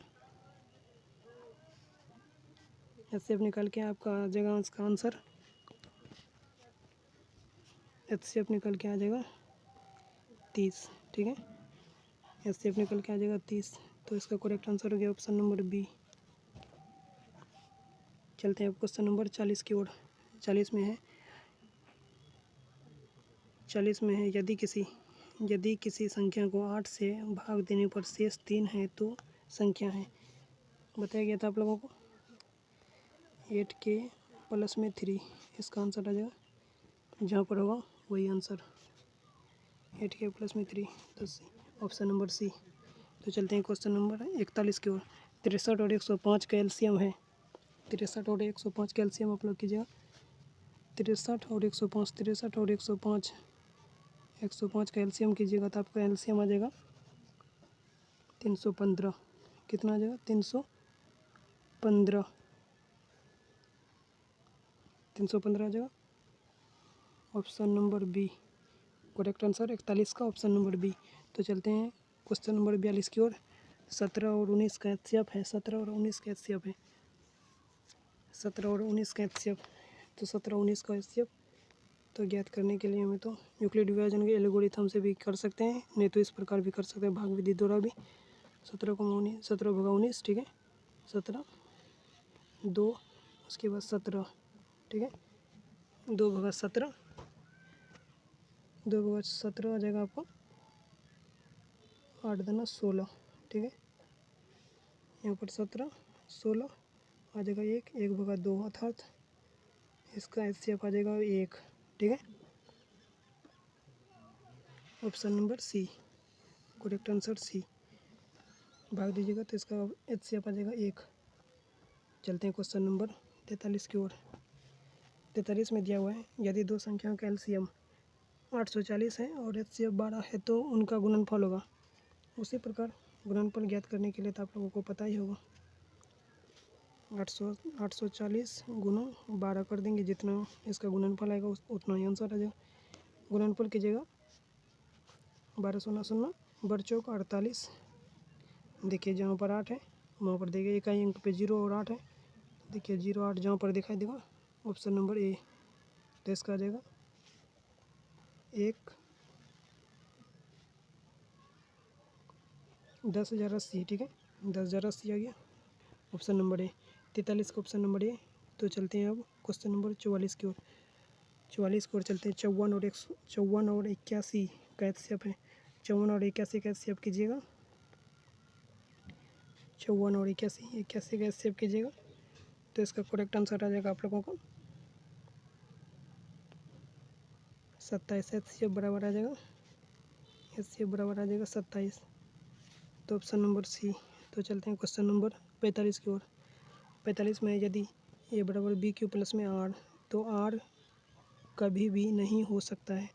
A: एचसीएफ निकाल के आपका आ जाएगा इसका आंसर, एचसीएफ निकल के आ जाएगा 30। ठीक है, एचसीएफ निकल के आ जाएगा 30, तो इसका करेक्ट आंसर हो गया ऑप्शन नंबर बी। चलते हैं अब क्वेश्चन नंबर 40 की ओर। 40 में है यदि किसी संख्या को 8 से भाग देने पर शेष 3 है तो संख्या है। बताया गया था आप लोगों को 8 के प्लस में 3, इसका आंसर आ जाएगा, जहाँ पर होगा वही आंसर 8 के प्लस में 3, तो ऑप्शन नंबर सी। तो चलते हैं क्वेश्चन नंबर 41 की ओर। 63 और 105 का एलसीएम है। 63 और 105 का एलसीएम आप लोग कीजिएगा। 63 और 105, 63 और 105, 105 का एलसीएम कीजिएगा तो आपका एलसीएम आ जाएगा 315। कितना आ जाएगा, 315, 315 आ जाएगा, option number B. Correct answer 41 का ऑप्शन नंबर बी। तो चलते हैं क्वेश्चन नंबर 42 की ओर। 17 और 19 का एचसीएफ है। 17 और 19 का एचसीएफ है। 17 और 19 का एचसीएफ, तो 17 19 का एचसीएफ तो ज्ञात करने के लिए हमें तो यूक्लिड विभाजन के एल्गोरिथम से भी कर सकते हैं, नहीं तो इस प्रकार भी कर सकते हैं, भाग विधि द्वारा भी। 17 को 19, 17 भगा 19। ठीक है, 17 2, उसके बाद 17। ठीक है, 2 भगा 17, 2 भगा 17 आ जाएगा आपको 8 दूना 16। ठीक है, यहाँ पर 17 16 आ जाएगा 1 भगा 2, अर्थात इसका एचसीएफ आ जाएगा 1। ठीक है, option number C, correct answer C. भाग दीजिएगा तो इसका एचसीएफ आ जाएगा 1। चलते हैं क्वेश्चन नंबर 43 की ओर। 43 में दिया हुआ है यदि दो संख्याओं का एलसीएम 840 है और एचसीएफ 12 है तो उनका गुणनफल होगा। उसी प्रकार गुणनफल ज्ञात करने के लिए तो आप लोगों को पता ही होगा, 840 गुना 12 कर देंगे, जितना इसका गुणनफल आएगा उतना ही आंसर आ जाएगा। गुणनफल कीजिएगा 12 शून्य शून्य बड़ चौक 48। देखिए जहाँ पर 8 है वहाँ पर देखिए इकाई अंक पे 0 और 8 है, देखिए 0 8 जहाँ पर दिखाई देगा ऑप्शन नंबर ए। तो इसका आ जाएगा 1 10,080, ठीक है, 10,080 आ गया ऑप्शन नंबर ए। 43 का ऑप्शन नंबर ए। तो चलते हैं अब क्वेश्चन नंबर 44 की ओर। 44 की ओर चलते हैं। 54 और 81 का एचसीएफ है। 54 और 81 का एचसीएफ कीजिएगा। 54 और 81 का एचसीएफ कीजिएगा। तो इसका करेक्ट आंसर आ जाएगा आप लोगों को 27। एचसीएफ बराबर आ जाएगा, एचसीएफ बराबर आ जाएगा 27। तो ऑप्शन नंबर सी। तो चलते हैं क्वेश्चन नंबर 45 की ओर। 45 में यदि ए बराबर बी क्यू प्लस में आर, तो आर कभी भी नहीं हो सकता है।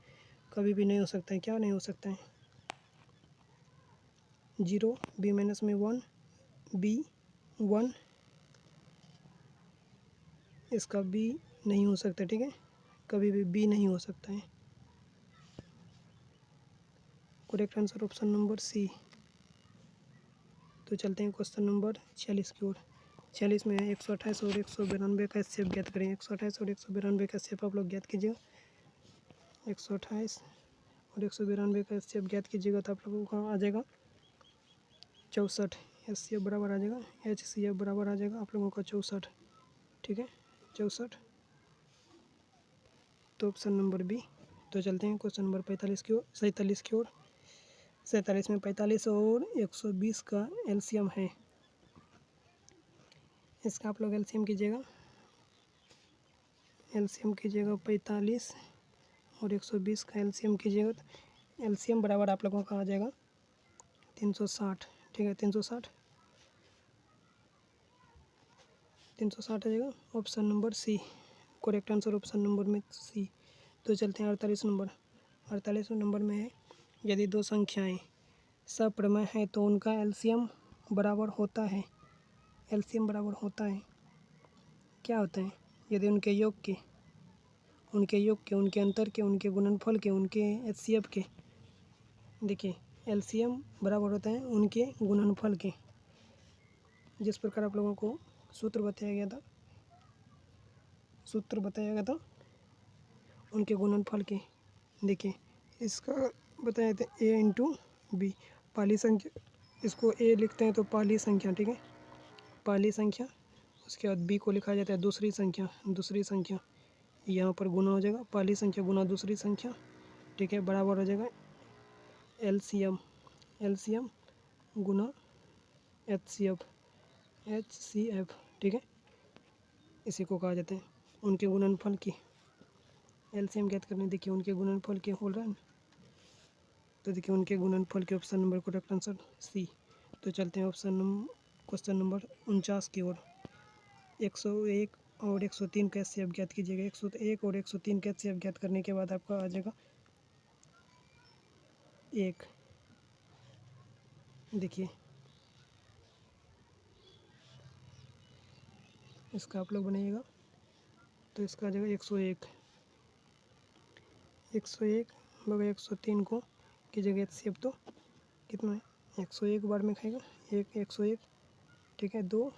A: कभी भी नहीं हो सकता है। क्या नहीं हो सकता है? 0, बी माइनस में 1, बी 1, इसका बी नहीं हो सकता, ठीक है, कभी भी बी नहीं हो सकता है। Correct answer option number C. तो चलते हैं क्वेश्चन नंबर 46 की ओर। 46 में 128 और 192 का एचसीएफ ज्ञात करें। 128 और 192 का एचसीएफ आप लोग ज्ञात कीजिएगा। 128 और 192 का एचसीएफ ज्ञात कीजिएगा तो आप लोगों का आ जाएगा 64। एचसीएफ बराबर आ जाएगा, एचसीएफ बराबर आ जाएगा आप लोगों का 64, ठीक है, 64। तो ऑप्शन नंबर बी। तो चलते हैं क्वेश्चन नंबर 45 की ओर, 47 की ओर। 47 में 45 और 120 का एलसीएम है। इसका आप लोग एलसीएम कीजिएगा। एलसीएम कीजिएगा 45 और 120 का एलसीएम कीजिएगा तो एलसीएम बराबर आप लोगों का आ जाएगा 360, ठीक है, 360 आ जाएगा option number C. Correct answer option number में सी। तो चलते हैं 48 नंबर। 48 नंबर में है यदि दो संख्याएं सप्रमेय हैं तो उनका एलसीएम बराबर होता है। एलसीएम बराबर होता है, क्या होता है? यदि उनके योग के, उनके अंतर के, उनके गुणनफल के, उनके एचसीएफ के। देखिए एलसीएम बराबर होता है उनके गुणनफल के। जिस प्रकार आप लोगों को सूत्र बताया गया था उनके गुणनफल के। देखिए इसका बताया था ए इंटू बी, पहली संख्या, इसको ए लिखते हैं तो पहली संख्या, ठीक है, पहली संख्या। उसके बाद बी को लिखा जाता है दूसरी संख्या। यहाँ पर गुना हो जाएगा, पहली संख्या गुना दूसरी संख्या, ठीक है, बराबर हो जाएगा एलसीएम गुना एचसीएफ, ठीक है, इसी को कहा जाता है उनके गुणनफल की एलसीएम ज्ञात करने। देखिए उनके गुणनफल के हो रहा है, तो देखिए उनके गुणनफल के option number correct answer C. तो चलते हैं क्वेश्चन नंबर 49 की ओर। 101 और 103 का एचसीएफ ज्ञात कीजिएगा। 101 और 103 का एचसीएफ ज्ञात करने के बाद आपका आ जाएगा 1। देखिए इसका आप लोग बनाइएगा तो इसका आ जाएगा 101 बगैर 103 को कीजिएगा एचसीएफ तो कितना है? 101 बार में खाएगा 101, ठीक है, 2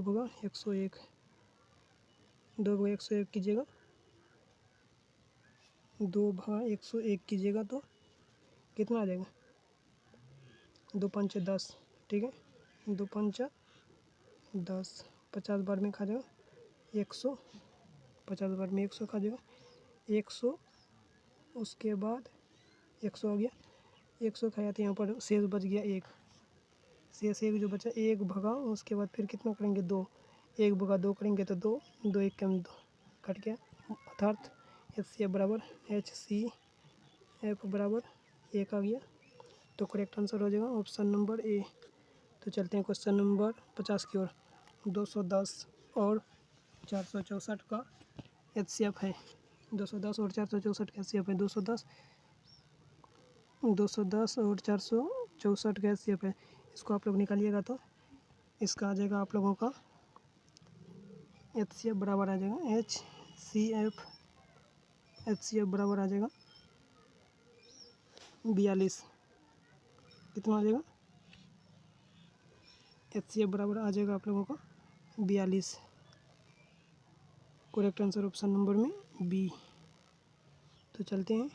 A: बगा 101, 2 बगा 101 कीजिएगा, 2 बगा 101 कीजिएगा तो कितना आ जाएगा? 2 पंच 10, ठीक है, 2 पंच 10, 50 बार में खा जाएगा 100, 50 बार में 100 खा जाएगा 100। उसके बाद 100 हो गया, 100 खाया तो यहाँ पर शेष बच गया 1, शेष 1 जो बचा 1 भगा, उसके बाद फिर कितना करेंगे 2, 1 भगा 2 करेंगे तो 2, 2 1 कम 2 कट गया, अर्थात एचसीएफ बराबर HCF बराबर 1 आ गया। तो करेक्ट आंसर हो जाएगा ऑप्शन नंबर ए। तो चलते हैं क्वेश्चन नंबर 50 की ओर। 210 और 464 का एचसीएफ है। 210 और 464 का एचसीएफ है। 210 और 464 का एचसीएफ है। इसको आप लोग निकालिएगा तो इसका आ जाएगा आप लोगों का एचसीएफ बराबर आ जाएगा एचसीएफ बराबर आ जाएगा 42। कितना आ जाएगा? एचसीएफ बराबर आ जाएगा आप लोगों का 42। करेक्ट आंसर ऑप्शन नंबर में बी। तो चलते हैं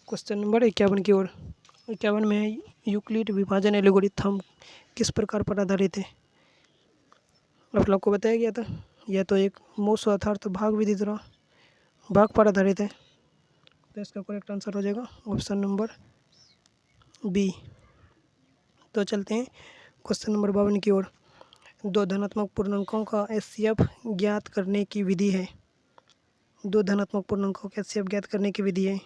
A: क्वेश्चन नंबर 51 की ओर। 51 में है, यूक्लिड विभाजन एल्गोरिथम किस प्रकार पर आधारित है? आप लोग को बताया गया था, यह तो एक मोस्ट अर्थात भाग विधि द्वारा भाग पर आधारित है। तो इसका करेक्ट आंसर हो जाएगा ऑप्शन नंबर बी। तो चलते हैं क्वेश्चन नंबर 52 की ओर। दो धनात्मक पूर्णांकों का एचसीएफ ज्ञात करने की विधि है। दो धनात्मक पूर्णांकों का एचसीएफ ज्ञात करने की विधि है,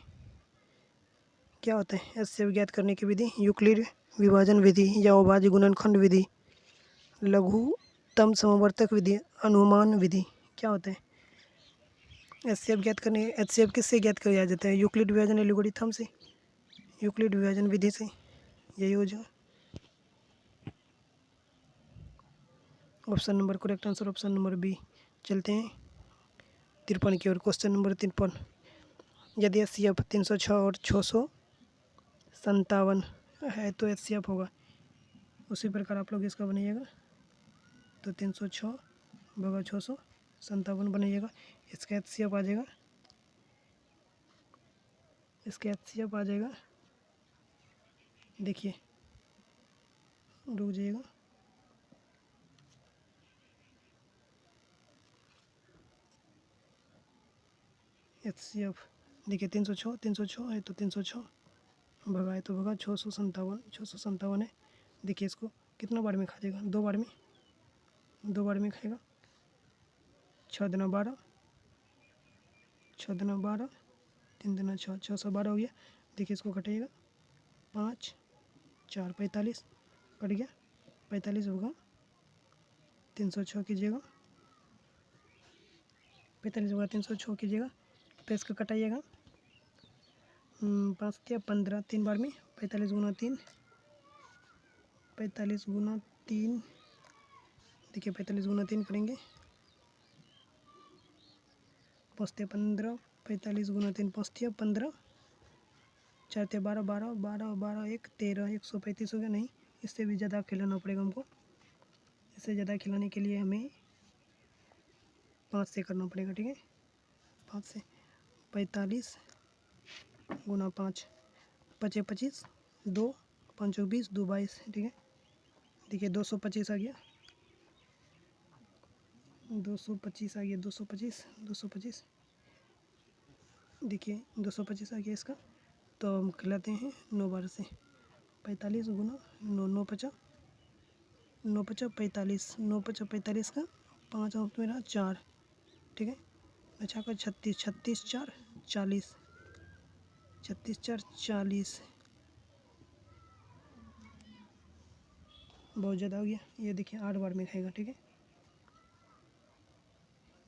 A: क्या होता है एचसीएफ ज्ञात करने की विधि? यूक्लिड विभाजन विधि या अभाज्य गुणनखंड विधि, लघुत्तम समवर्तक विधि, अनुमान विधि, क्या होता है? एचसीएफ ज्ञात करने, एचसीएफ किससे ज्ञात किया जाता है? यूक्लिड विभाजन एल्गोरिथम से, यूक्लिड विभाजन विधि से, यही हो जाए option number, correct answer option number B. चलते हैं 53 की ओर। क्वेश्चन नंबर 53, यदि एचसीएफ 306 और 657 है तो एचसीएफ होगा, उसी प्रकार आप लोग इसका बनाइएगा। तो 306 भगा 657 बनाइएगा, इसका एचसीएफ आ जाएगा, इसका एचसीएफ आ जाएगा, देखिए रुक जाइएगा, एचसीएफ देखिए 306 है तो 306 भगा है तो भगा 657 है। देखिए इसको कितना बार में खा जाएगा? दो बार में खाएगा। 6 दुना 12, 6 दुना 12, 3 दुना 6, 612 हो गया। देखिए इसको कटिएगा, 5 4 45 कट गया, 45 होगा 306 कीजिएगा, 45 होगा 306 कीजिएगा, तो इसको कटाइएगा। 5 या 15, 3 बार में 45 गुना 3, 45 गुना 3, देखिए 45 गुना 3 करेंगे, 5 15, 45 गुना 3 5 15, 4 12 12 12 12 1 13, 135 हो गया। नहीं, इससे भी ज़्यादा खिलाना पड़ेगा हमको, इससे ज़्यादा खिलाने के लिए हमें 5 से करना पड़ेगा, ठीक है। 5 से 45 गुना 5, 5 25, 2 5 20, 2 22, ठीक है। देखिए 225 आ गया, 225 आ गया, 225 225, देखिए 225 आ गया इसका। तो हम खिलाते हैं 9 बार से, 45 गुना 9, 9 50, 9 50 45, 9 50 45 का 5 अंक मेरा 4, ठीक है। अच्छा का 36, 36 4 40, 36 4 40, बहुत ज़्यादा हो गया। ये देखिए 8 बार में खाएगा, ठीक है।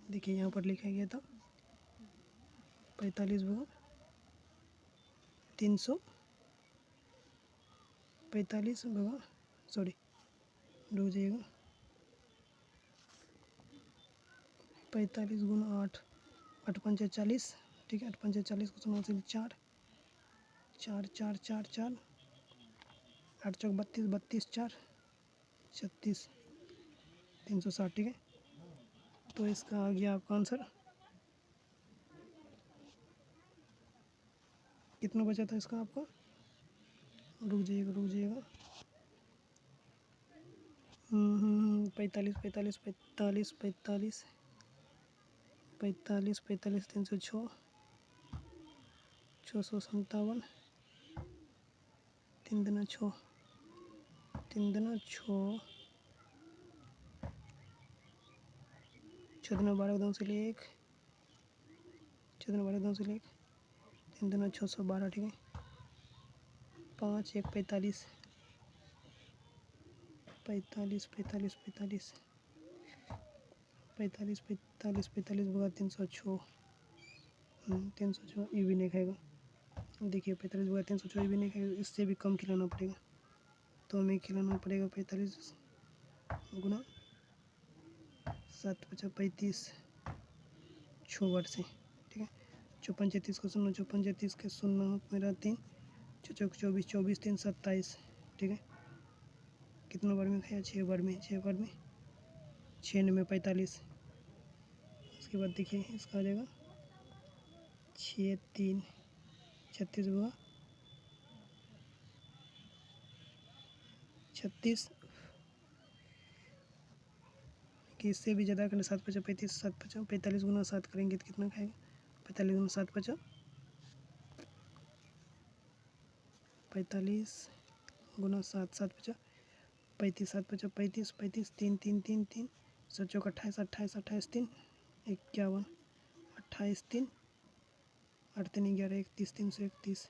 A: देखिए यहाँ पर लिखा गया था 45 बगा 345 बगा, सॉरी रुक जाइएगा, 45 गुना 8, 8 पंचे 40, ठीक है। 8 पंचे 40 को सुना से 4 4 4 4 4, 8 चौक 32, 32 4 36, 360, ठीक है। तो इसका आ गया आपका आंसर। कितना बचा था इसका आपका? रुक जाइएगा 45 45 45 45 45 45, 306, 657, 3 दुना 6, 3 दुना 6, 6 दुना 12 एकदम से लिए 1, 6 दुना 12 एकदम से लिए 1, 3 दुना 612, ठीक है। 5 1 45, 45 45 45 45 45 45 बगा 306, 306 ये भी नहीं खाएगा। देखिए 45 बगा 306 ये भी नहीं खाएगा, इससे भी कम खिलाना पड़ेगा। तो हमें खिलाना पड़ेगा 45 गुना 7 50 35, 6 बार से, ठीक है। 54 33 को सुनना, 54 33 के सुनना मेरा 3, 6 चौक 24, 24 3 27, ठीक है। कितना बार में खाया? 6 बार में, 6 बार में 6 में 45। उसके बाद देखिए इसका आ जाएगा 6 3 36 होगा 36 कि इससे भी ज़्यादा करें 7 पचा 35, 7 पचा 45 गुना 7 करेंगे तो कितना खाएगा? 45 गुना 7 पचा 45 गुना 7, 7 पचा 35, 7 पचा 35, 35 3 3 3 3 7 चौक 28, 28 28 3 51, 28 3 8 3 11 31, 331,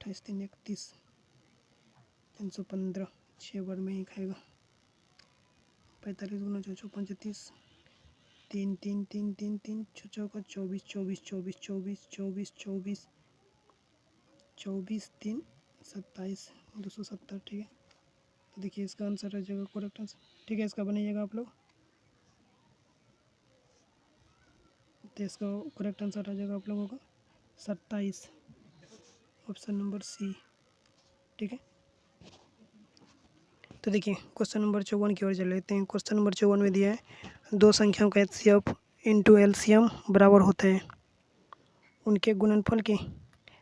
A: 28 3 31, 315 6 बार में ही खाएगा। 45 गुना 4 35, 3 3 3 3 3 6 चौका 24 24 24 24 24 24 24 3 27 270। ठीक है, तो देखिए इसका आंसर आ जाएगा करेक्ट आंसर। ठीक है, इसका बनाइएगा आप लोग, तो इसका करेक्ट आंसर आ जाएगा आप लोगों का 27, ऑप्शन नंबर सी। ठीक है, तो देखिए क्वेश्चन नंबर 54 की ओर चल लेते हैं। क्वेश्चन नंबर 54 में दिया है दो संख्याओं का HCF इंटू LCM बराबर होता है उनके गुणनफल के,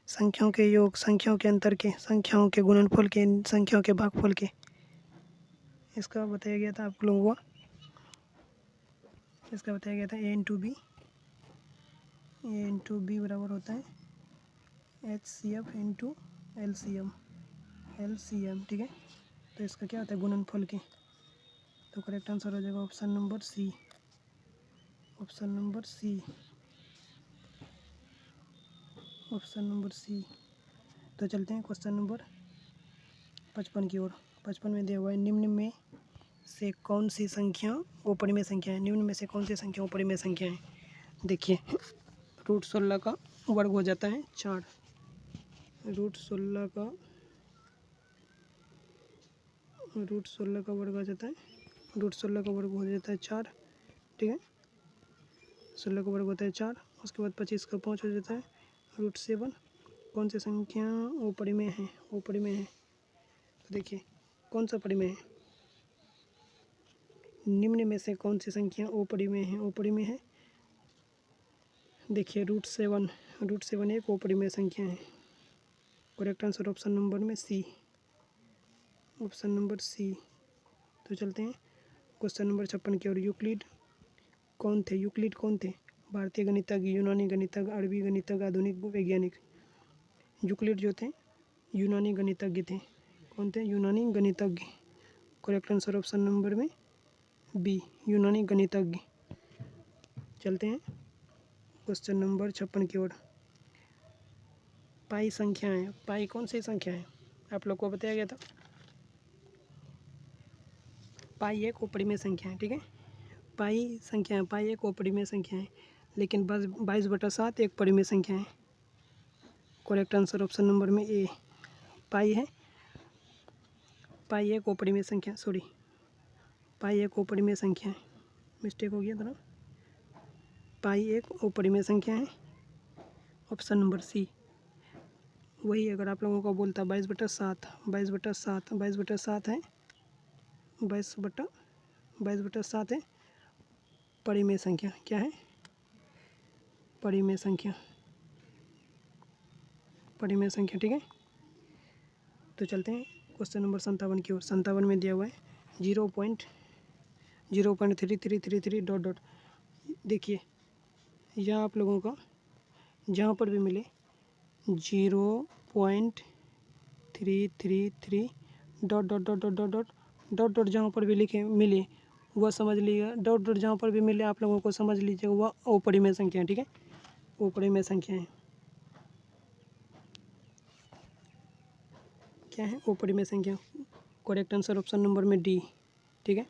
A: संख्याओं के योग, संख्याओं के अंतर के, संख्याओं के गुणनफल के, संख्याओं के भागफल के। इसका बताया गया था आप लोगों को, इसका बताया गया था A इंटू बी बराबर होता है HCF इंटू LCM। ठीक है, तो इसका क्या होता है? गुणनफल के। तो करेक्ट आंसर हो जाएगा option number C, option number C, option number C. तो चलते हैं क्वेश्चन नंबर 55 की ओर। 55 में दिया हुआ है निम्न में से कौन सी संख्या अपरिमेय संख्या है? निम्न में से कौन सी संख्या अपरिमेय संख्या है? देखिए √16 का वर्ग हो जाता है 4, √16 का वर्ग आ जाता है, √16 का वर्ग हो जाता है 4। ठीक है, 16 का वर्ग होता है 4, उसके बाद 25 का 5 हो जाता है √7। कौन सी संख्या अपरिमेय है? अपरिमेय है, तो देखिए कौन सा परिमेय है? निम्न में से कौन सी संख्या अपरिमेय है? अपरिमेय है, देखिए √7 एक अपरिमेय संख्या है। करेक्ट आंसर ऑप्शन नंबर में सी, ऑप्शन नंबर सी। तो चलते हैं क्वेश्चन नंबर 56 की ओर। यूक्लिड कौन थे? यूक्लिड कौन थे? भारतीय गणितज्ञ, यूनानी गणितज्ञ, अरबी गणितज्ञ, आधुनिक वैज्ञानिक। यूक्लिड जो थे यूनानी गणितज्ञ थे। कौन थे? यूनानी गणितज्ञ। करेक्ट आंसर ऑप्शन नंबर में बी, यूनानी गणितज्ञ। चलते हैं क्वेश्चन नंबर 56 की ओर। पाई संख्या है, पाई कौन सी संख्या है? आप लोग को बताया गया था पाई एक अपरिमेय संख्या है। ठीक है, पाई संख्या है, पाई एक अपरिमेय संख्या है, लेकिन बस 22/7 एक परिमेय संख्या है। करेक्ट आंसर ऑप्शन नंबर में ए, पाई है, पाई एक अपरिमेय संख्या, सॉरी पाई एक अपरिमेय संख्या है, मिस्टेक हो गया थोड़ा, पाई एक अपरिमेय संख्या है, ऑप्शन नंबर सी। वही अगर आप लोगों को बोलता 22/7, 22/7, 22/7 है, 22/7 है परिमेय संख्या। क्या है? परिमेय संख्या, परिमेय संख्या। ठीक है, तो चलते हैं क्वेश्चन नंबर 57 की ओर। 57 में दिया हुआ है 0.0.3333 डॉट डॉट। देखिए यहाँ आप लोगों का जहाँ पर भी मिले 0.333 dot dot dot dot dot dot dot dot जहाँ पर भी लिखे मिले वह समझ लीजिएगा, डॉट डॉट जहाँ पर भी मिले आप लोगों को समझ लीजिएगा वह अपरिमेय संख्या है। ठीक है, अपरिमेय संख्या है। क्या है? अपरिमेय संख्या। करेक्ट आंसर ऑप्शन नंबर में डी। ठीक है,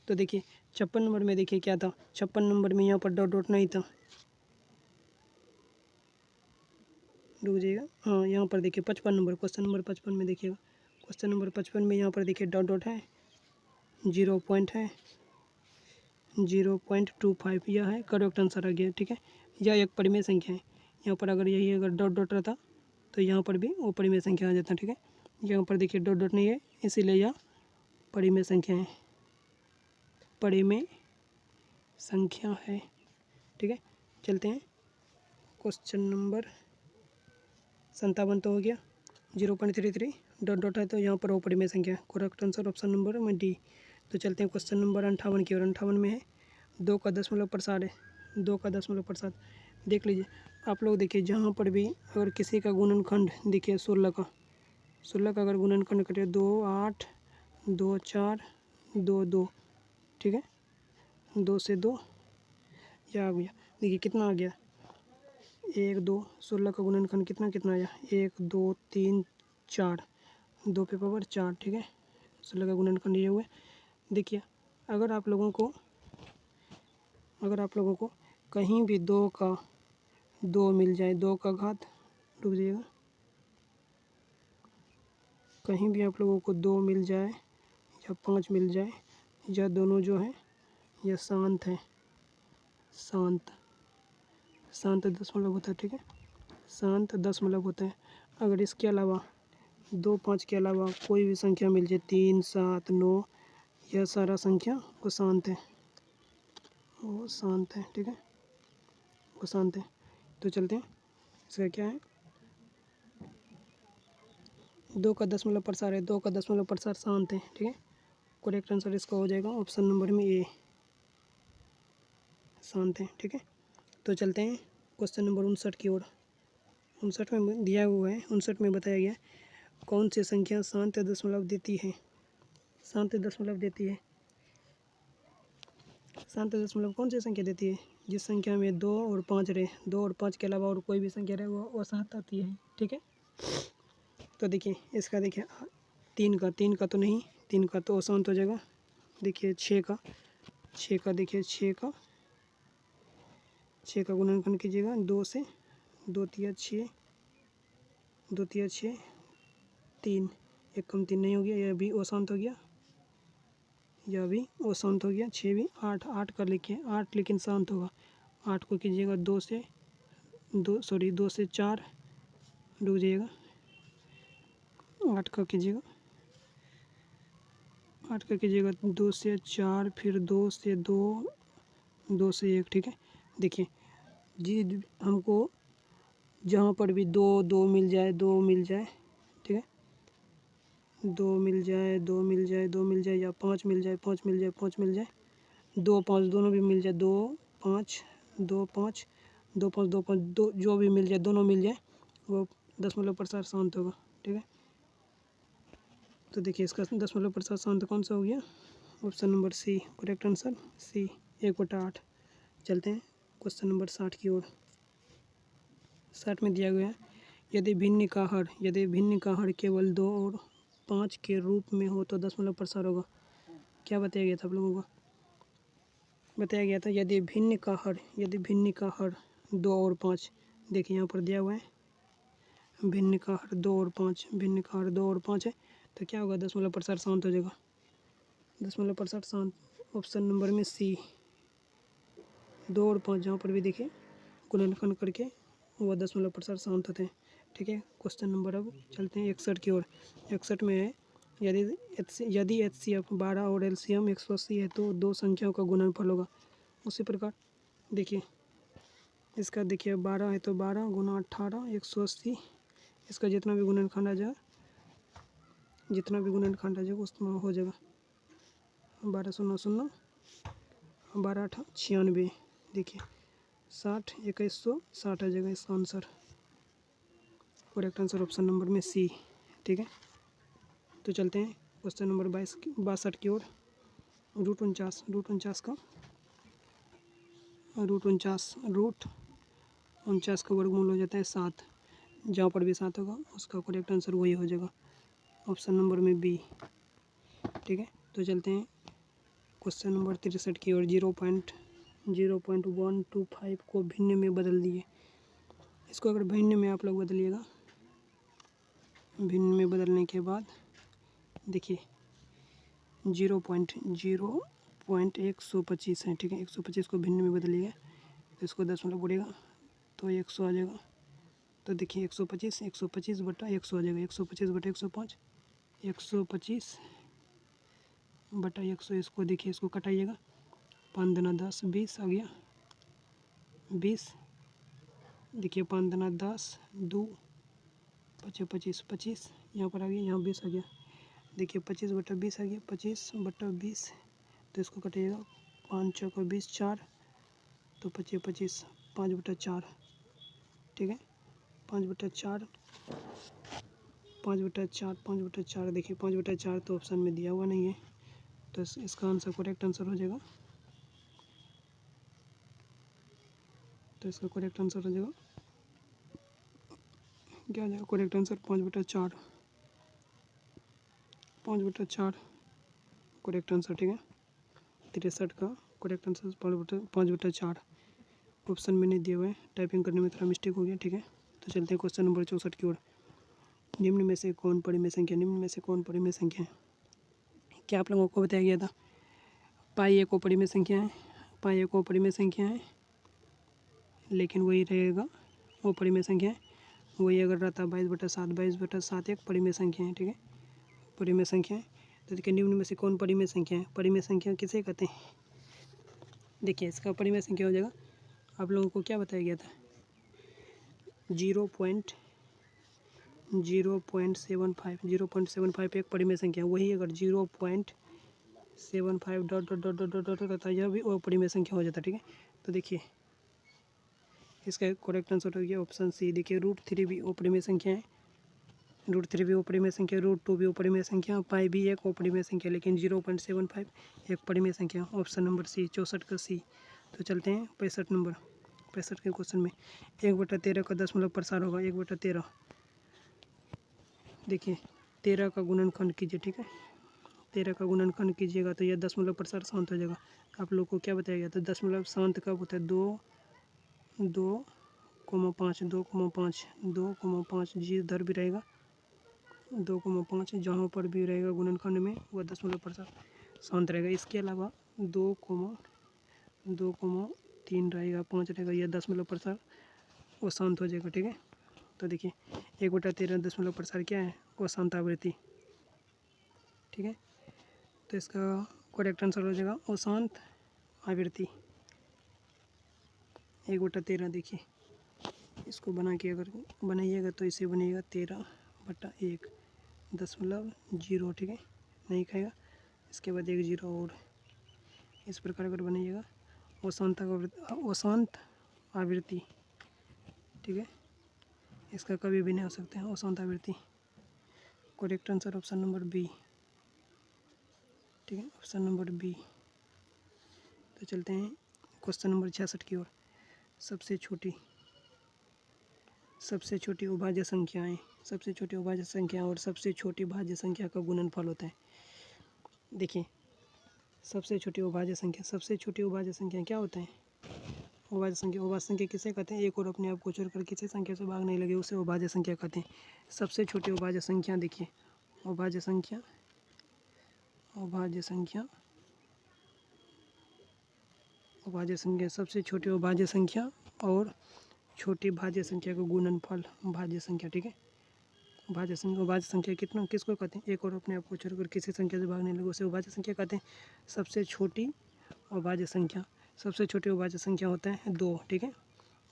A: तो देखिए 56 नंबर में देखिए क्या था, 56 नंबर में यहाँ पर डॉट डॉट नहीं था, रुक जाइएगा, हाँ यहाँ पर देखिए 55 नंबर, क्वेश्चन नंबर 55 में देखिएगा, क्वेश्चन नंबर 55 में यहाँ पर देखिए डॉट डॉट है, 0 पॉइंट है, 0.25 यह है करेक्ट आंसर आ गया। ठीक है, यह एक परिमेय संख्या है। यहाँ पर अगर यही अगर डॉट डॉट रहता तो यहाँ पर भी वो परिमेय संख्या आ जाता। ठीक है, यहाँ पर देखिए डॉट डॉट नहीं है, इसीलिए यह परिमेय संख्या है, परिमेय संख्या है। ठीक है, चलते हैं क्वेश्चन नंबर 57 तो हो गया, 0.33 डॉट डॉट है तो यहाँ पर अपरिमेय संख्या। करेक्ट आंसर ऑप्शन नंबर में डी। तो चलते हैं क्वेश्चन नंबर 58 की ओर। 58 में है 2 का दशमलव प्रसार है, 2 का दशमलव प्रसार। देख लीजिए आप लोग, देखिए जहाँ पर भी अगर किसी का गुणनखंड देखिए 16 का, 16 का अगर गुणनखंड कटे 2 8 2 4 2 2, ठीक है, 2 से 2 या आ गया। देखिए कितना आ गया, 1 2, 16 का गुणनखंड कितना कितना आया, 1 2 3 4, 2 पे पावर 4, ठीक है। 16 का गुणनखंड ये हुए। देखिए अगर आप लोगों को कहीं भी 2 का 2 मिल जाए, 2 का घात, रुक जाइएगा, कहीं भी आप लोगों को 2 मिल जाए या 5 मिल जाए, या दोनों जो है यह शांत है, शांत दशमलव होता है, ठीक है, शांत दशमलव होता है। अगर इसके अलावा 2 5 के अलावा कोई भी संख्या मिल जाए, 3 7 9, यह सारा संख्या वो शांत है, वो शांत है, ठीक है, वो शांत है। तो चलते हैं, इसका क्या है, 2 का दशमलव प्रसार है, 2 का दशमलव प्रसार शांत है, ठीक है। करेक्ट आंसर इसका हो जाएगा ऑप्शन नंबर में ए, शांत है, ठीक है। तो चलते हैं क्वेश्चन नंबर 59 की ओर। 59 में दिया हुआ है, 59 में बताया गया कौन सी संख्या शांत दशमलव देती है, शांत दशमलव देती है। शांत दशमलव कौन सी संख्या देती है, जिस संख्या में 2 और 5 रहे, 2 और 5 के अलावा और कोई भी संख्या रहे वो अशांत आती है, ठीक है। तो देखिए इसका, देखिए 3 का तो नहीं, 3 का तो अशांत हो जाएगा। देखिए 6 का, देखिए 6 का गुणनखंड कीजिएगा 2 से, 2 तिया 6, 2 तिया 6, 3, 1 कम 3 नहीं हो गया, यह भी अशांत हो गया, यह भी अशांत हो गया। 6 भी, 8, 8 का लिखिए, 8 लेकिन शांत होगा। 8 को कीजिएगा 2 से 4, रुक जाइएगा, 8 का कीजिएगा, 8 का कीजिएगा 2 से 4, फिर 2 से 2, 2 से 1, ठीक है। देखिए जी हमको जहाँ पर भी 2 2 मिल जाए, 2 मिल जाए, ठीक है, 2 मिल जाए, 2 मिल जाए, 2 मिल जाए, या 5 मिल जाए, 5 मिल जाए, 5 मिल जाए, 2 5 दोनों भी मिल जाए, 2 5 2 5 2 5 2 5 दो, जो भी मिल जाए, दोनों मिल जाए, वो दशमलव प्रसार शांत होगा, ठीक है। तो देखिए इसका दशमलव प्रसार शांत कौन सा हो गया, option number C, correct answer C, 1/8। चलते हैं क्वेश्चन नंबर 60 की ओर। 60 में दिया गया है यदि भिन्न का हर केवल 2 और 5 के रूप में हो तो दशमलव प्रसार होगा। क्या बताया गया था आप लोगों को, बताया गया था यदि भिन्न का हर 2 और 5, देखिए यहाँ पर दिया हुआ है भिन्न का हर 2 और 5, भिन्न का हर 2 और 5 है, तो क्या होगा, दशमलव प्रसार शांत हो जाएगा, दशमलव प्रसार शांत, ऑप्शन नंबर में सी, 2 और 5 जहाँ पर भी देखिए गुणनखंड करके वह दशमलव प्रसार शांत होते हैं, ठीक है। क्वेश्चन नंबर अब चलते हैं 61 की ओर। 61 में है यदि HCF 12 और LCM 180 है तो दो संख्याओं का गुणनफल होगा। उसी प्रकार देखिए इसका, देखिए 12 है तो 12 गुना 18 180, इसका जितना भी गुणनखंड आ जाएगा, उसमें हो जाएगा 12 0 0, 12 8 96, देखिए 60 2160 आ जाएगा इसका answer. Correct answer option number में सी, ठीक है। तो चलते हैं क्वेश्चन नंबर 62 की ओर। रूट 49 का वर्गमूल हो जाता है 7, जहाँ पर भी 7 होगा उसका करेक्ट आंसर वही हो जाएगा, ऑप्शन नंबर में बी, ठीक है। तो चलते हैं क्वेश्चन नंबर 63 की ओर। 0.125 को भिन्न में बदल दिए। इसको अगर भिन्न में आप लोग बदलिएगा, भिन्न में बदलने के बाद देखिए 0.125 है, ठीक है। 125 को भिन्न में बदलिएगा तो इसको दशमलव बढ़ेगा तो 100 आ जाएगा। तो देखिए 125 बटा 100 आ जाएगा, 125 बटा 105, 125 बटा 100, इसको देखिए इसको कटाइएगा, 5 दूना 10 20 आ गया, 20, देखिए 5 दूना 10 2 25 25 25 यहाँ पर आ गया, यहाँ 20 आ गया। देखिए 25/20 आ गया, 25/20 तो इसको कटिएगा 5 चौक 20 4 तो 25 25 5/4 ठीक है। 5/4 5/4 5/4 देखिए 5/4 तो ऑप्शन में दिया हुआ नहीं है, तो इसका आंसर करेक्ट आंसर हो जाएगा। तो इसका करेक्ट आंसर हो जाएगा, क्या हो जाएगा करेक्ट आंसर 5/4 5/4 करेक्ट आंसर ठीक है। 63 का करेक्ट आंसर 5/4 ऑप्शन में नहीं दिए हुए, टाइपिंग करने में थोड़ा मिस्टेक हो गया ठीक है। तो चलते हैं क्वेश्चन नंबर 64 की ओर। निम्न में से कौन परिमेय संख्या, निम्न में से कौन परिमेय संख्या है। क्या आप लोगों को बताया गया था पाई एक अपरिमेय संख्या है, पाई एक अपरिमेय संख्या है, लेकिन वही रहेगा वो परिमेय संख्या है। वही अगर रहता 22/7 22/7 एक परिमेय संख्या है ठीक है, परिमेय संख्या है। तो देखिए निम्न में से कौन परिमेय संख्या है, परिमेय संख्या किसे कहते हैं। देखिए इसका परिमेय संख्या हो जाएगा, आप लोगों को क्या बताया गया था 0.0.75 0.75 एक परिमेय संख्या। वही अगर 0.75 dot dot dot dot dot dot रहता है, यह भी अपरिमेय संख्या हो जाता है ठीक है। तो देखिए इसका करेक्ट आंसर हो गया ऑप्शन सी। देखिए √3 भी अपरिमेय संख्या है, √3 भी अपरिमेय संख्या, √2 भी अपरिमेय संख्या, पाई भी एक अपरिमेय संख्या, लेकिन 0.75 एक परिमेय संख्या। ऑप्शन नंबर सी 64 का सी। तो चलते हैं 65 के क्वेश्चन में। 1/13 का दशमलव प्रसार होगा 1/13। देखिए 13 का गुणनखंड कीजिए ठीक है, 13 का गुणनखंड कीजिएगा तो यह दशमलव प्रसार शांत हो जाएगा। आप लोग को क्या बताया गया था दशमलव शांत कब होता है 2,5 2,5 जी इधर भी रहेगा 2,5 जहाँ पर भी रहेगा गुणनखंड में वह दशमलव प्रसार शांत रहेगा। इसके अलावा 2,3 रहेगा 5 रहेगा, यह दशमलव प्रसार वो शांत हो जाएगा ठीक है। तो देखिए 1/13 दशमलव प्रसार क्या है वो शांत आवृत्ति ठीक है। तो इसका करेक्ट आंसर हो जाएगा अशांत आवृत्ति 1/13। देखिए इसको बना के अगर बनाइएगा तो इसे बनेगा 13/1 0.0 ठीक है, नहीं खाएगा। इसके बाद 1 0 और इस प्रकार अगर बनाइएगा अशांत आवृत्ति ठीक है, इसका कभी भी नहीं हो सकता है अशांत आवृत्ति। Correct answer option number B ठीक है, ऑप्शन नंबर बी। तो चलते हैं क्वेश्चन नंबर 66 की ओर। सबसे छोटी अभाज्य संख्याएं, सबसे छोटी अभाज्य संख्या और सबसे छोटी भाज्य संख्या का गुणनफल होता है। देखिए सबसे छोटी अभाज्य संख्या क्या होता है अभाज्य संख्या किसे कहते हैं, एक और अपने आप को छोड़कर किसी संख्या से भाग नहीं लगे उसे अभाज्य संख्या कहते हैं। सबसे छोटी अभाज्य संख्या देखिए अभाज्य संख्या सबसे छोटी अभाज्य संख्या और छोटी भाज्य संख्या का गुणनफल भाज्य संख्या ठीक है। भाज्य संख्या किसको कहते हैं, एक और अपने आप को छोड़कर किसी संख्या से भागने लगे उसे अभाज्य संख्या कहते हैं। सबसे छोटी अभाज्य संख्या होता है 2 ठीक है।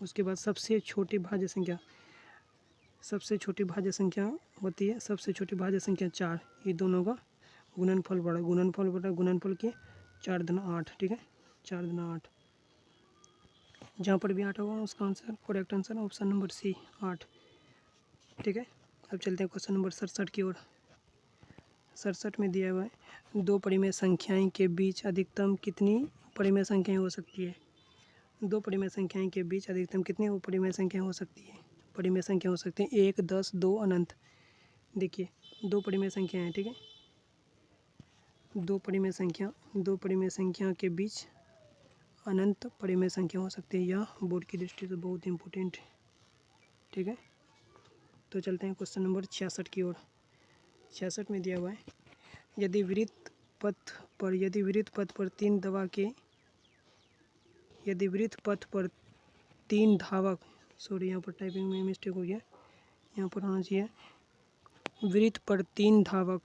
A: उसके बाद सबसे छोटी भाज्य संख्या होती है सबसे छोटी भाज्य संख्या 4। ये दोनों का गुणनफल गुणनफल के 4 दूना 8 ठीक है, 4 दूना 8। जहाँ पर भी 8 होगा उसका answer correct answer option number C 8 ठीक है। अब चलते हैं क्वेश्चन नंबर 67 की ओर। 67 में दिया हुआ है दो परिमेय संख्याएं के बीच अधिकतम कितनी परिमेय संख्याएं हो सकती है। दो परिमेय संख्याएं के बीच अधिकतम कितनी परिमेय संख्या हो सकती है, 1 10 2 अनंत। देखिए दो परिमेय संख्या है ठीक है, दो परिमेय संख्या के बीच अनंत परिमेय संख्या हो सकती है। यह बोर्ड की दृष्टि से बहुत इम्पोर्टेंट है ठीक है। तो चलते हैं क्वेश्चन नंबर 66 की ओर। 66 में दिया हुआ है यदि वृत्त पथ पर तीन धावक सॉरी यहाँ पर टाइपिंग में मिस्टेक हो गया, यहाँ पर होना चाहिए वृत्त पर 3 धावक,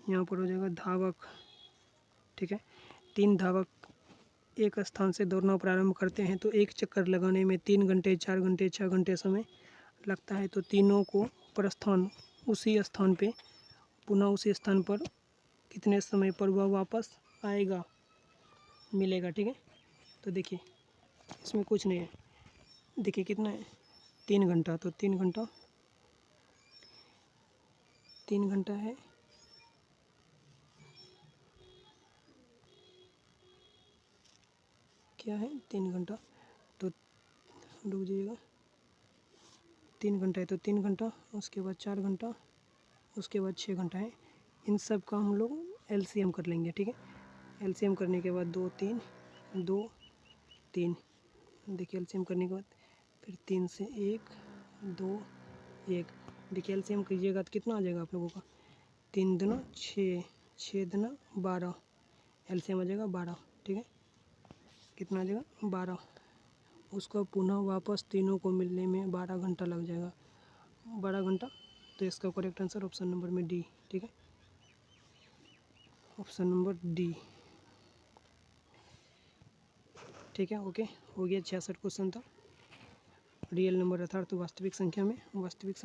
A: यहाँ पर हो जाएगा धावक ठीक है। 3 धावक एक स्थान से दौड़ना प्रारंभ करते हैं तो एक चक्कर लगाने में 3 घंटे 4 घंटे 6 घंटे समय लगता है। तो तीनों को उसी स्थान पे पुनः उसी स्थान पर कितने समय पर वह वापस आएगा, मिलेगा। ठीक है, तो देखिए इसमें कुछ नहीं है। देखिए कितना है, 3 घंटा, तो 3 घंटा है, क्या है 3 घंटा, तो रुक जाइएगा, 3 घंटा है तो 3 घंटा, उसके बाद 4 घंटा, उसके बाद 6 घंटा है। इन सब का हम लोग एलसीएम कर लेंगे। ठीक है, एलसीएम करने के बाद 2 3 2 3, देखिए एलसीएम करने के बाद फिर 3 से 1 2 1, देखिए एलसीएम कीजिएगा तो कितना आ जाएगा आप लोगों का, 3 दूना 6, 6 दूना 12, एलसीएम आ जाएगा 12। ठीक है, कितना आ जाएगा 12। उसको पुनः वापस तीनों को मिलने में 12 घंटा लग जाएगा, 12 घंटा। तो इसका करेक्ट आंसर ऑप्शन नंबर में डी। ठीक है, ऑप्शन नंबर डी। ठीक है, ओके, हो गया। 66 क्वेश्चन था। रियल नंबर अर्थात वास्तविक संख्या में, वास्तविक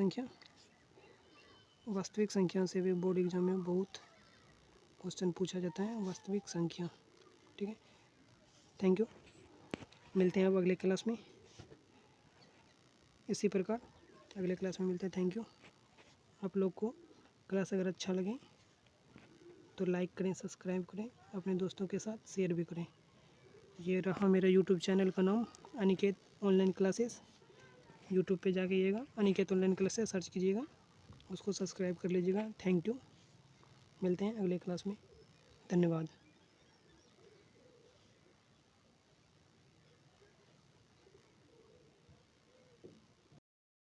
A: संख्या से भी बोर्ड एग्जाम में बहुत क्वेश्चन पूछा जाता है, वास्तविक संख्या। ठीक है, थैंक यू। मिलते हैं अब अगले क्लास में इसी प्रकार, अगले क्लास में मिलते हैं। Thank you. आप लोग को क्लास अगर अच्छा लगे तो लाइक करें, सब्सक्राइब करें, अपने दोस्तों के साथ शेयर भी करें। ये रहा मेरा यूट्यूब चैनल का नाम, अनिकेत ऑनलाइन क्लासेस। यूट्यूब पे जाके आइएगा, अनिकेत ऑनलाइन क्लासेस सर्च कीजिएगा, उसको सब्सक्राइब कर लीजिएगा। Thank you. मिलते हैं अगले क्लास में, धन्यवाद।